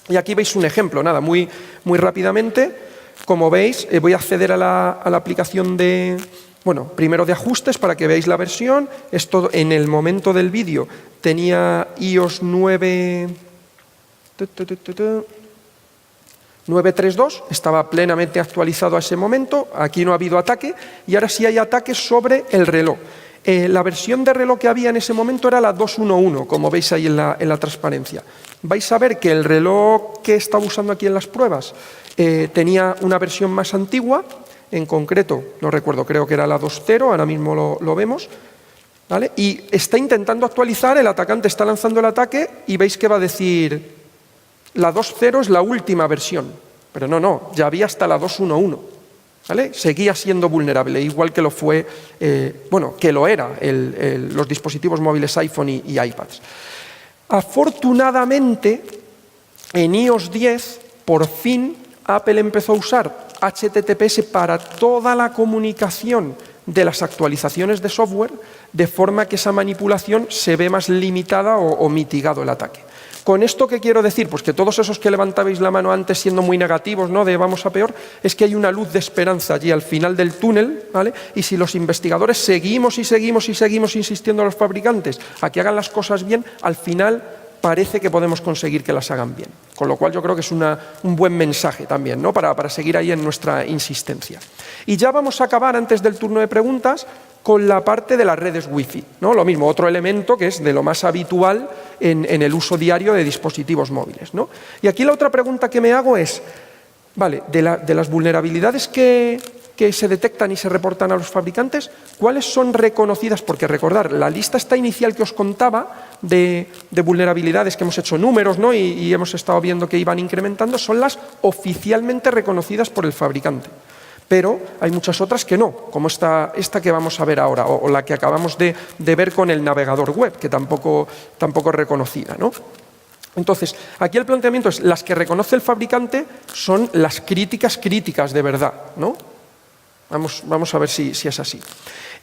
S1: Y aquí veis un ejemplo, nada, muy rápidamente. Como veis, voy a acceder a la aplicación de... Bueno, primero de ajustes para que veáis la versión. Esto en el momento del vídeo tenía iOS 9.3.2, estaba plenamente actualizado a ese momento, aquí no ha habido ataque y ahora sí hay ataques sobre el reloj. La versión de reloj que había en ese momento era la 2.1.1, como veis ahí en la transparencia. Vais a ver que el reloj que estaba usando aquí en las pruebas tenía una versión más antigua, en concreto, no recuerdo, creo que era la 2.0, ahora mismo lo vemos, ¿vale? Y está intentando actualizar, el atacante está lanzando el ataque y veis que va a decir... La 2.0 es la última versión, pero no, ya había hasta la 2.1.1, ¿vale? Seguía siendo vulnerable, igual que lo fue, que lo era los dispositivos móviles iPhone y iPads. Afortunadamente, en iOS 10, por fin, Apple empezó a usar HTTPS para toda la comunicación de las actualizaciones de software, de forma que esa manipulación se ve más limitada o mitigado el ataque. ¿Con esto qué quiero decir? Pues que todos esos que levantabais la mano antes siendo muy negativos, ¿no?, de vamos a peor, es que hay una luz de esperanza allí al final del túnel, ¿vale? Y si los investigadores seguimos insistiendo a los fabricantes a que hagan las cosas bien, al final parece que podemos conseguir que las hagan bien. Con lo cual yo creo que es un buen mensaje también, ¿no?, para seguir ahí en nuestra insistencia. Y ya vamos a acabar antes del turno de preguntas con la parte de las redes Wi-Fi, ¿no? Lo mismo, otro elemento que es de lo más habitual en el uso diario de dispositivos móviles, ¿no? Y aquí la otra pregunta que me hago es, vale, de las vulnerabilidades que se detectan y se reportan a los fabricantes, ¿cuáles son reconocidas? Porque recordar, la lista esta inicial que os contaba de vulnerabilidades que hemos hecho números, ¿no?, y hemos estado viendo que iban incrementando, son las oficialmente reconocidas por el fabricante. Pero hay muchas otras que no, como esta que vamos a ver ahora, o la que acabamos de ver con el navegador web, que tampoco es reconocida, ¿no? Entonces, aquí el planteamiento es, las que reconoce el fabricante son las críticas de verdad, ¿no? Vamos a ver si es así.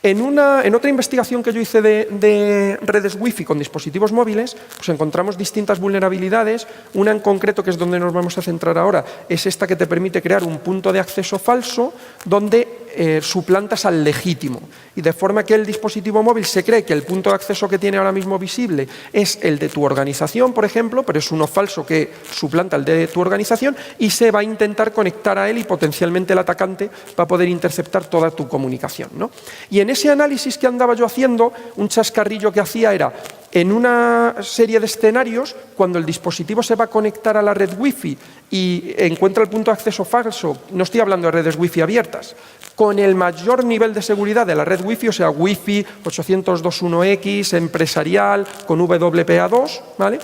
S1: En otra investigación que yo hice de redes Wi-Fi con dispositivos móviles, pues encontramos distintas vulnerabilidades. Una en concreto, que es donde nos vamos a centrar ahora, es esta que te permite crear un punto de acceso falso donde suplantas al legítimo. Y de forma que el dispositivo móvil se cree que el punto de acceso que tiene ahora mismo visible es el de tu organización, por ejemplo, pero es uno falso que suplanta el de tu organización y se va a intentar conectar a él y potencialmente el atacante va a poder interceptar toda tu comunicación, ¿no? Y en ese análisis que andaba yo haciendo, un chascarrillo que hacía era, en una serie de escenarios, cuando el dispositivo se va a conectar a la red Wi-Fi y encuentra el punto de acceso falso, no estoy hablando de redes Wi-Fi abiertas, con el mayor nivel de seguridad de la red Wi-Fi, o sea, Wi-Fi 802.1x, empresarial, con WPA2, ¿vale?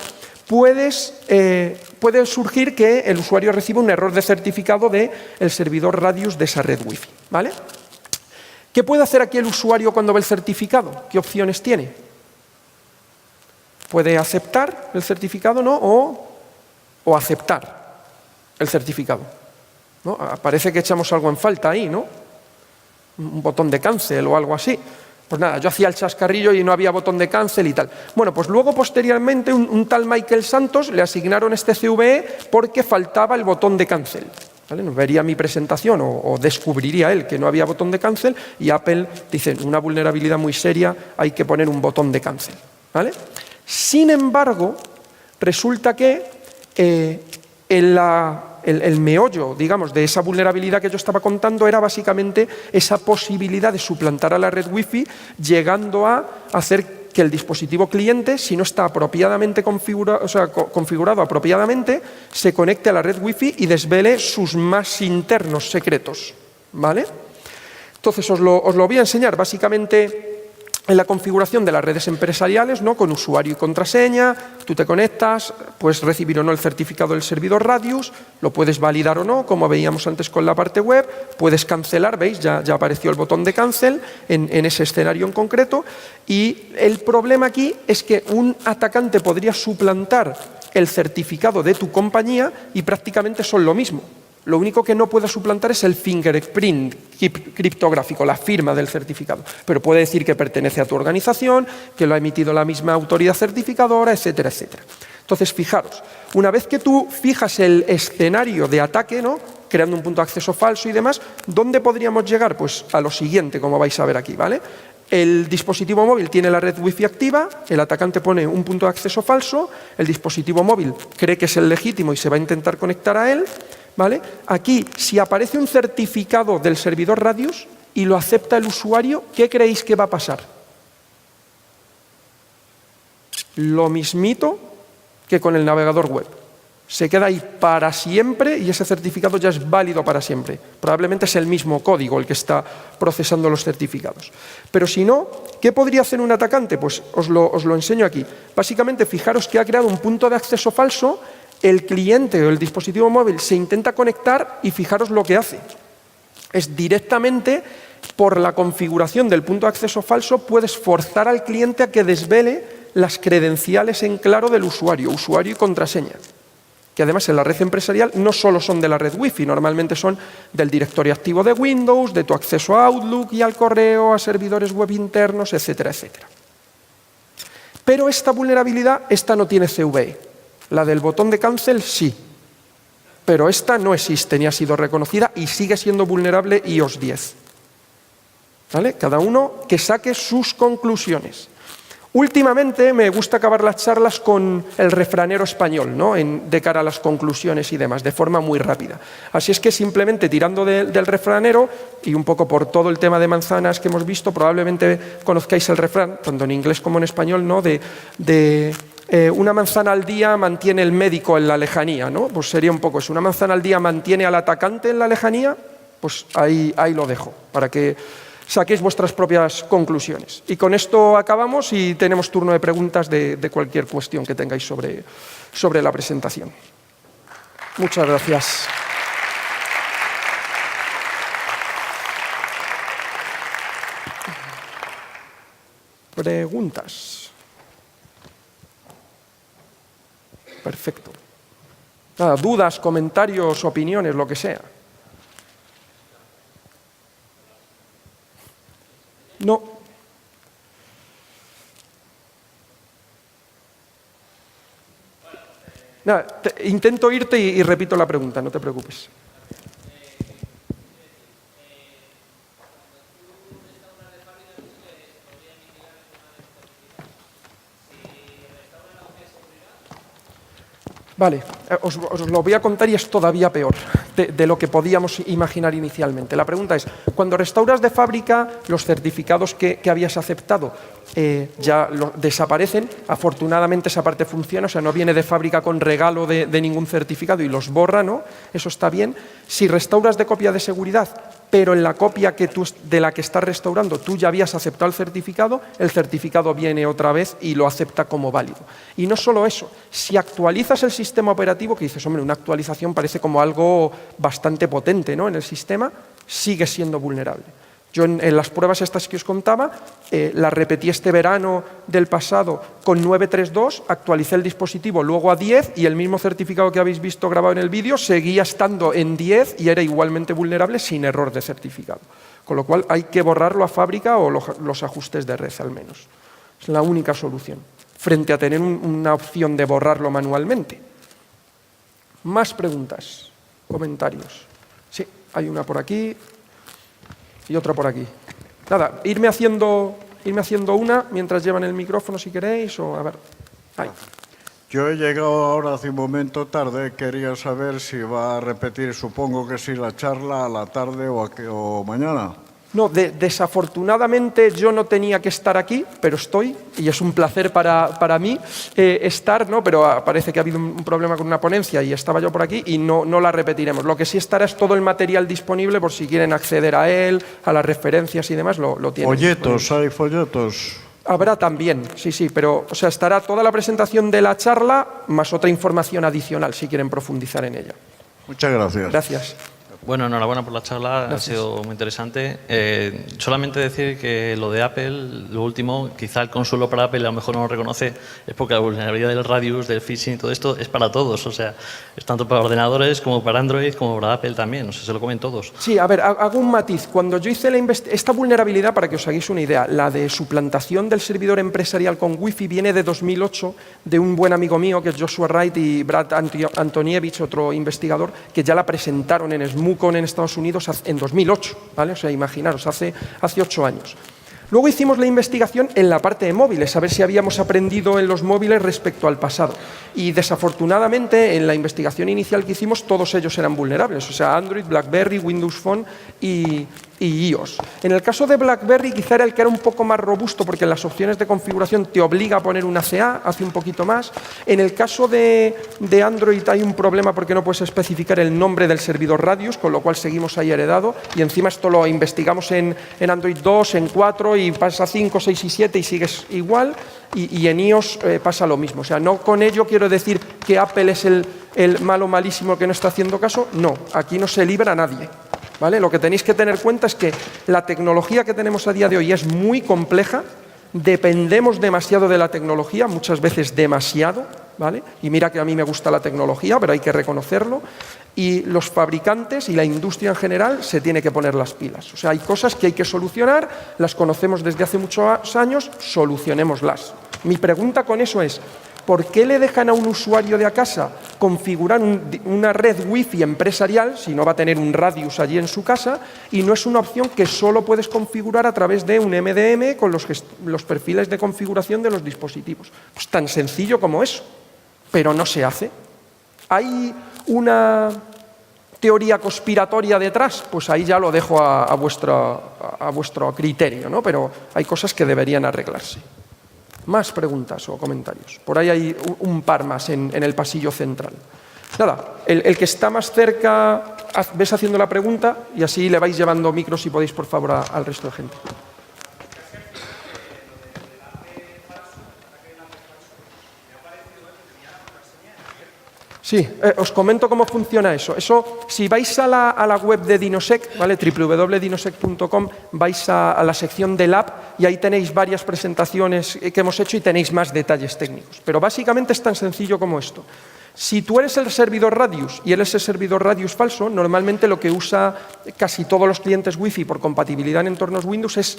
S1: Puede surgir que el usuario reciba un error de certificado del servidor Radius de esa red Wi-Fi, ¿vale? ¿Qué puede hacer aquí el usuario cuando ve el certificado? ¿Qué opciones tiene? Puede aceptar el certificado, ¿no?, o aceptar el certificado, ¿no? Parece que echamos algo en falta ahí, ¿no? Un botón de cancel o algo así. Pues nada, yo hacía el chascarrillo y no había botón de cancel y tal. Bueno, pues luego posteriormente un tal Michael Santos le asignaron este CVE porque faltaba el botón de cancel. ¿Vale? Nos vería mi presentación o descubriría él que no había botón de cancel y Apple dice, una vulnerabilidad muy seria, hay que poner un botón de cancel. ¿Vale? Sin embargo, resulta que el meollo, digamos, de esa vulnerabilidad que yo estaba contando era básicamente esa posibilidad de suplantar a la red Wi-Fi, llegando a hacer que el dispositivo cliente, si no está apropiadamente configurado apropiadamente, se conecte a la red Wi-Fi y desvele sus más internos secretos. ¿Vale? Entonces os lo voy a enseñar básicamente en la configuración de las redes empresariales, ¿no? Con usuario y contraseña, tú te conectas, puedes recibir o no el certificado del servidor Radius, lo puedes validar o no, como veíamos antes con la parte web, puedes cancelar, ¿veis? Ya apareció el botón de cancel en ese escenario en concreto, y el problema aquí es que un atacante podría suplantar el certificado de tu compañía y prácticamente son lo mismo. Lo único que no puede suplantar es el fingerprint criptográfico, la firma del certificado. Pero puede decir que pertenece a tu organización, que lo ha emitido la misma autoridad certificadora, etcétera, etcétera. Entonces, fijaros, una vez que tú fijas el escenario de ataque, ¿no? Creando un punto de acceso falso y demás, ¿dónde podríamos llegar? Pues a lo siguiente, como vais a ver aquí, ¿vale? El dispositivo móvil tiene la red Wi-Fi activa, el atacante pone un punto de acceso falso, el dispositivo móvil cree que es el legítimo y se va a intentar conectar a él, ¿vale? Aquí, si aparece un certificado del servidor Radius y lo acepta el usuario, ¿qué creéis que va a pasar? Lo mismito que con el navegador web. Se queda ahí para siempre y ese certificado ya es válido para siempre. Probablemente es el mismo código el que está procesando los certificados. Pero si no, ¿qué podría hacer un atacante? Pues os lo enseño aquí. Básicamente, fijaros que ha creado un punto de acceso falso. El cliente o el dispositivo móvil se intenta conectar y fijaros lo que hace. Es directamente por la configuración del punto de acceso falso puedes forzar al cliente a que desvele las credenciales en claro del usuario y contraseña. Que además en la red empresarial no solo son de la red Wi-Fi, normalmente son del directorio activo de Windows, de tu acceso a Outlook y al correo, a servidores web internos, etcétera, etcétera. Pero esta vulnerabilidad, esta no tiene CVE. La del botón de cancel sí, pero esta no existe ni ha sido reconocida y sigue siendo vulnerable iOS 10. ¿Vale? Cada uno que saque sus conclusiones. Últimamente me gusta acabar las charlas con el refranero español, ¿no? De cara a las conclusiones y demás, de forma muy rápida. Así es que simplemente tirando del refranero y un poco por todo el tema de manzanas que hemos visto, probablemente conozcáis el refrán, tanto en inglés como en español, ¿no? Una manzana al día mantiene el médico en la lejanía, ¿no? Pues sería un poco eso. Una manzana al día mantiene al atacante en la lejanía, pues ahí lo dejo, para que saquéis vuestras propias conclusiones. Y con esto acabamos y tenemos turno de preguntas de cualquier cuestión que tengáis sobre la presentación. Muchas gracias. Preguntas. Perfecto. Nada, dudas, comentarios, opiniones, lo que sea. No. Nada, intento irte y repito la pregunta, no te preocupes. Vale, os lo voy a contar y es todavía peor de lo que podíamos imaginar inicialmente. La pregunta es, cuando restauras de fábrica, los certificados que habías aceptado ya desaparecen. Afortunadamente esa parte funciona, o sea, no viene de fábrica con regalo de ningún certificado y los borra, ¿no? Eso está bien. Si restauras de copia de seguridad, pero en la copia de la que estás restaurando tú ya habías aceptado el certificado viene otra vez y lo acepta como válido. Y no solo eso, si actualizas el sistema operativo, que dices, hombre, una actualización parece como algo bastante potente, ¿no? En el sistema, sigue siendo vulnerable. Yo en las pruebas estas que os contaba, las repetí este verano del pasado con 9.3.2, actualicé el dispositivo luego a 10 y el mismo certificado que habéis visto grabado en el vídeo seguía estando en 10 y era igualmente vulnerable sin error de certificado. Con lo cual hay que borrarlo a fábrica o los ajustes de red al menos. Es la única solución, frente a tener una opción de borrarlo manualmente. Más preguntas, comentarios. Sí, hay una por aquí y otra por aquí. Nada, irme haciendo una mientras llevan el micrófono si queréis, o a ver. Ahí.
S2: Yo he llegado ahora hace un momento tarde, quería saber si va a repetir, supongo que sí, la charla a la tarde o mañana.
S1: No, desafortunadamente yo no tenía que estar aquí, pero estoy, y es un placer para mí estar, ¿no? Pero parece que ha habido un problema con una ponencia y estaba yo por aquí y no la repetiremos. Lo que sí estará es todo el material disponible por si quieren acceder a él, a las referencias y demás, lo tienen.
S2: ¿Folletos? ¿Hay folletos?
S1: Habrá también, sí, pero o sea, estará toda la presentación de la charla más otra información adicional si quieren profundizar en ella.
S2: Muchas gracias.
S1: Gracias.
S3: Bueno, enhorabuena por la charla,
S1: Gracias.
S3: Ha sido muy interesante. Solamente decir que lo de Apple, lo último, quizá el consuelo para Apple a lo mejor no lo reconoce, es porque la vulnerabilidad del Radius, del phishing y todo esto es para todos. O sea, es tanto para ordenadores como para Android como para Apple también. O sea, se lo comen todos.
S1: Sí, a ver, hago un matiz. Cuando yo hice esta vulnerabilidad, para que os hagáis una idea, la de suplantación del servidor empresarial con Wi-Fi viene de 2008, de un buen amigo mío, que es Joshua Wright y Brad Antonievich, otro investigador, que ya la presentaron en SMUCON en Estados Unidos en 2008, ¿vale? O sea, imaginaros, hace 8 años. Luego hicimos la investigación en la parte de móviles, a ver si habíamos aprendido en los móviles respecto al pasado. Y desafortunadamente, en la investigación inicial que hicimos, todos ellos eran vulnerables. O sea, Android, BlackBerry, Windows Phone y iOS. En el caso de BlackBerry, quizá era el que era un poco más robusto, porque en las opciones de configuración te obliga a poner una CA, hace un poquito más. En el caso de Android hay un problema porque no puedes especificar el nombre del servidor Radius, con lo cual seguimos ahí heredado. Y encima esto lo investigamos en Android 2, en 4 y pasa 5, 6 y 7 y sigues igual. Y en iOS pasa lo mismo. O sea, no con ello quiero decir que Apple es el malo malísimo que no está haciendo caso. No, aquí no se libra a nadie. ¿Vale? Lo que tenéis que tener en cuenta es que la tecnología que tenemos a día de hoy es muy compleja, dependemos demasiado de la tecnología, muchas veces demasiado, ¿vale? Y mira que a mí me gusta la tecnología, pero hay que reconocerlo, y los fabricantes y la industria en general se tiene que poner las pilas. O sea, hay cosas que hay que solucionar, las conocemos desde hace muchos años, solucionémoslas. Mi pregunta con eso es, ¿por qué le dejan a un usuario de a casa configurar una red Wi-Fi empresarial, si no va a tener un Radius allí en su casa, y no es una opción que solo puedes configurar a través de un MDM con los perfiles de configuración de los dispositivos? Pues tan sencillo como eso, pero no se hace. ¿Hay una teoría conspiratoria detrás? Pues ahí ya lo dejo a vuestro criterio, ¿no? Pero hay cosas que deberían arreglarse. Más preguntas o comentarios. Por ahí hay un par más en el pasillo central. Nada, el que está más cerca, ves haciendo la pregunta y así le vais llevando micros si podéis, por favor, al resto de gente. Sí, os comento cómo funciona eso. Eso, si vais a la web de Dinosec, ¿vale? www.dinosec.com, vais a la sección del app y ahí tenéis varias presentaciones que hemos hecho y tenéis más detalles técnicos. Pero básicamente es tan sencillo como esto. Si tú eres el servidor Radius y eres el servidor Radius falso, normalmente lo que usa casi todos los clientes Wi-Fi por compatibilidad en entornos Windows es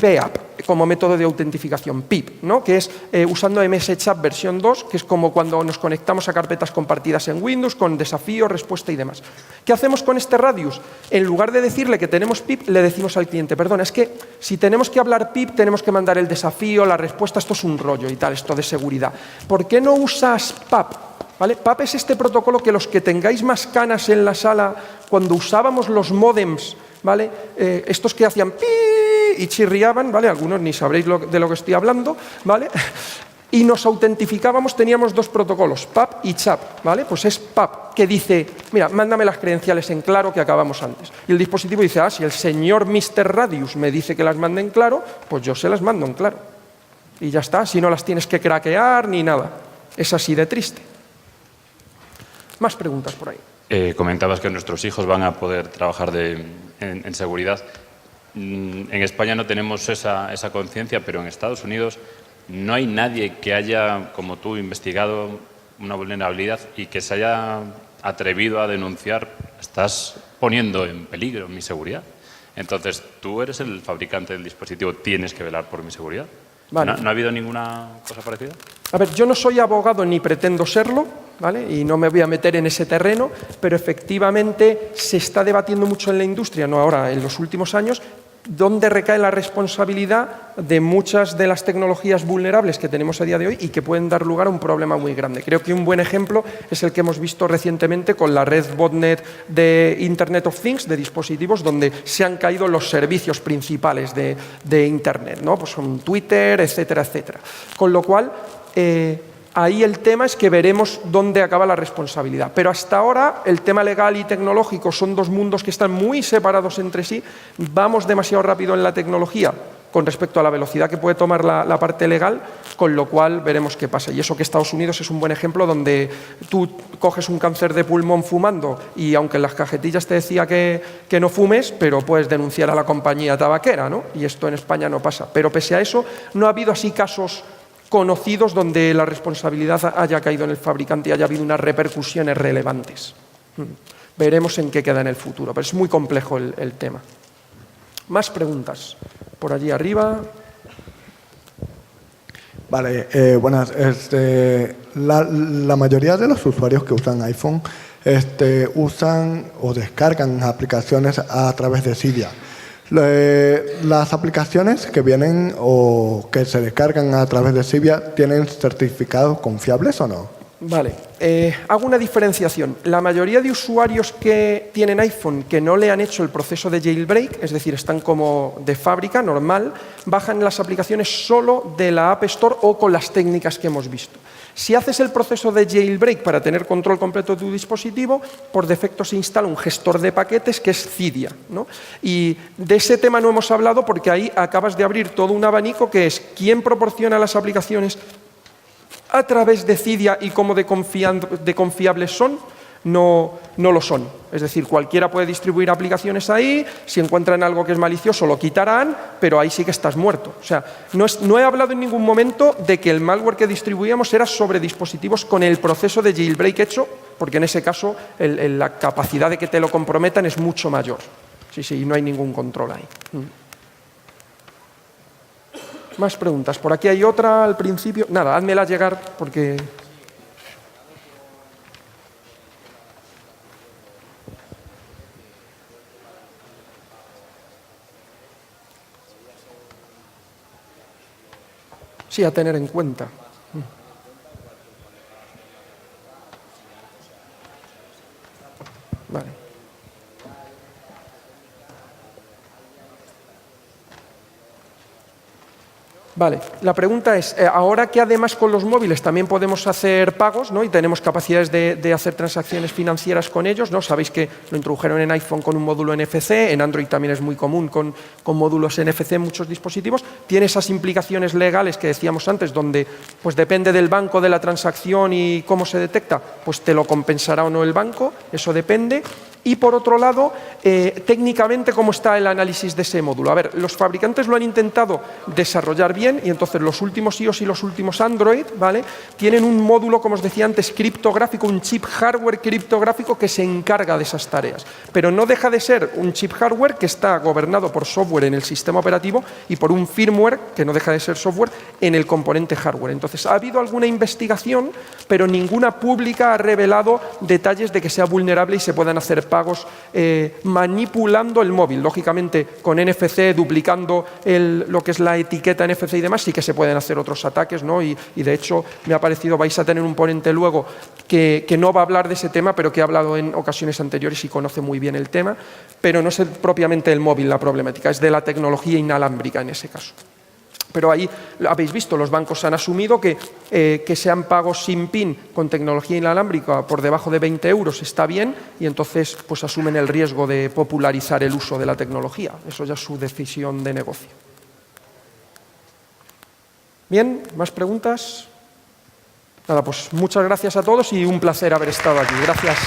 S1: PAP como método de autentificación, PIP, ¿no? Que es usando MSChap versión 2, que es como cuando nos conectamos a carpetas compartidas en Windows con desafío, respuesta y demás. ¿Qué hacemos con este Radius? En lugar de decirle que tenemos PIP, le decimos al cliente, perdona, es que si tenemos que hablar PIP, tenemos que mandar el desafío, la respuesta, esto es un rollo y tal, esto de seguridad. ¿Por qué no usas PAP? ¿Vale? PAP es este protocolo que los que tengáis más canas en la sala, cuando usábamos los módems, ¿vale? Estos que hacían pi y chirriaban, ¿vale? Algunos ni sabréis de lo que estoy hablando, ¿vale? Y nos autentificábamos, teníamos dos protocolos, PAP y CHAP, ¿vale? Pues es PAP, que dice, mira, mándame las credenciales en claro que acabamos antes. Y el dispositivo dice, si el señor Mr. Radius me dice que las mande en claro, pues yo se las mando en claro. Y ya está, si no las tienes que craquear ni nada. Es así de triste. Más preguntas por ahí.
S4: Comentabas que nuestros hijos van a poder trabajar en seguridad. En España no tenemos esa conciencia, pero en Estados Unidos no hay nadie que haya, como tú, investigado una vulnerabilidad y que se haya atrevido a denunciar: estás poniendo en peligro mi seguridad. Entonces, tú eres el fabricante del dispositivo, tienes que velar por mi seguridad.
S1: Vale.
S4: ¿No ha habido ninguna cosa parecida?
S1: A ver, yo no soy abogado ni pretendo serlo, ¿vale? Y no me voy a meter en ese terreno, pero efectivamente se está debatiendo mucho en la industria, no ahora, en los últimos años, dónde recae la responsabilidad de muchas de las tecnologías vulnerables que tenemos a día de hoy y que pueden dar lugar a un problema muy grande. Creo que un buen ejemplo es el que hemos visto recientemente con la red botnet de Internet of Things, de dispositivos, donde se han caído los servicios principales de Internet, ¿no? Pues son Twitter, etcétera, etcétera. Con lo cual, ahí el tema es que veremos dónde acaba la responsabilidad. Pero hasta ahora el tema legal y tecnológico son dos mundos que están muy separados entre sí. Vamos demasiado rápido en la tecnología con respecto a la velocidad que puede tomar la parte legal, con lo cual veremos qué pasa. Y eso que Estados Unidos es un buen ejemplo, donde tú coges un cáncer de pulmón fumando y aunque en las cajetillas te decía que no fumes, pero puedes denunciar a la compañía tabaquera, ¿no? Y esto en España no pasa. Pero pese a eso, no ha habido así casos conocidos donde la responsabilidad haya caído en el fabricante y haya habido unas repercusiones relevantes. Veremos en qué queda en el futuro, pero es muy complejo el tema. Más preguntas. Por allí arriba.
S5: Vale, buenas. La mayoría de los usuarios que usan iPhone usan o descargan aplicaciones a través de Cydia. Las aplicaciones que vienen o que se descargan a través de Cydia, ¿tienen certificados confiables o no?
S1: Vale, hago una diferenciación. La mayoría de usuarios que tienen iPhone que no le han hecho el proceso de jailbreak, es decir, están como de fábrica, normal, bajan las aplicaciones solo de la App Store o con las técnicas que hemos visto. Si haces el proceso de jailbreak para tener control completo de tu dispositivo, por defecto se instala un gestor de paquetes que es Cydia, ¿no? Y de ese tema no hemos hablado porque ahí acabas de abrir todo un abanico que es quién proporciona las aplicaciones a través de Cydia y cómo de confiables son. No lo son. Es decir, cualquiera puede distribuir aplicaciones ahí, si encuentran algo que es malicioso lo quitarán, pero ahí sí que estás muerto. O sea, no he hablado en ningún momento de que el malware que distribuíamos era sobre dispositivos con el proceso de jailbreak hecho, porque en ese caso la capacidad de que te lo comprometan es mucho mayor. Sí, no hay ningún control ahí. Más preguntas. Por aquí hay otra al principio. Nada, házmela llegar porque... Sí, a tener en cuenta. Vale. Vale, la pregunta es, ahora que además con los móviles también podemos hacer pagos, ¿no? Y tenemos capacidades de hacer transacciones financieras con ellos, ¿no? Sabéis que lo introdujeron en iPhone con un módulo NFC, en Android también es muy común con módulos NFC en muchos dispositivos. Tiene esas implicaciones legales que decíamos antes, donde pues depende del banco, de la transacción y cómo se detecta, pues te lo compensará o no el banco, eso depende. Y por otro lado, técnicamente, ¿cómo está el análisis de ese módulo? A ver, los fabricantes lo han intentado desarrollar bien y entonces los últimos iOS y los últimos Android, ¿vale? Tienen un módulo, como os decía antes, criptográfico, un chip hardware criptográfico que se encarga de esas tareas. Pero no deja de ser un chip hardware que está gobernado por software en el sistema operativo y por un firmware, que no deja de ser software, en el componente hardware. Entonces, ha habido alguna investigación, pero ninguna pública ha revelado detalles de que sea vulnerable y se puedan hacer pagos manipulando el móvil. Lógicamente, con NFC, duplicando lo que es la etiqueta NFC y demás, sí que se pueden hacer otros ataques, ¿no? Y de hecho, me ha parecido, vais a tener un ponente luego que no va a hablar de ese tema, pero que ha hablado en ocasiones anteriores y conoce muy bien el tema, pero no es propiamente el móvil la problemática, es de la tecnología inalámbrica en ese caso. Pero ahí, habéis visto, los bancos han asumido que sean pagos sin PIN con tecnología inalámbrica por debajo de 20 euros está bien y entonces pues asumen el riesgo de popularizar el uso de la tecnología. Eso ya es su decisión de negocio. Bien, ¿más preguntas? Nada, pues muchas gracias a todos y un placer haber estado aquí. Gracias.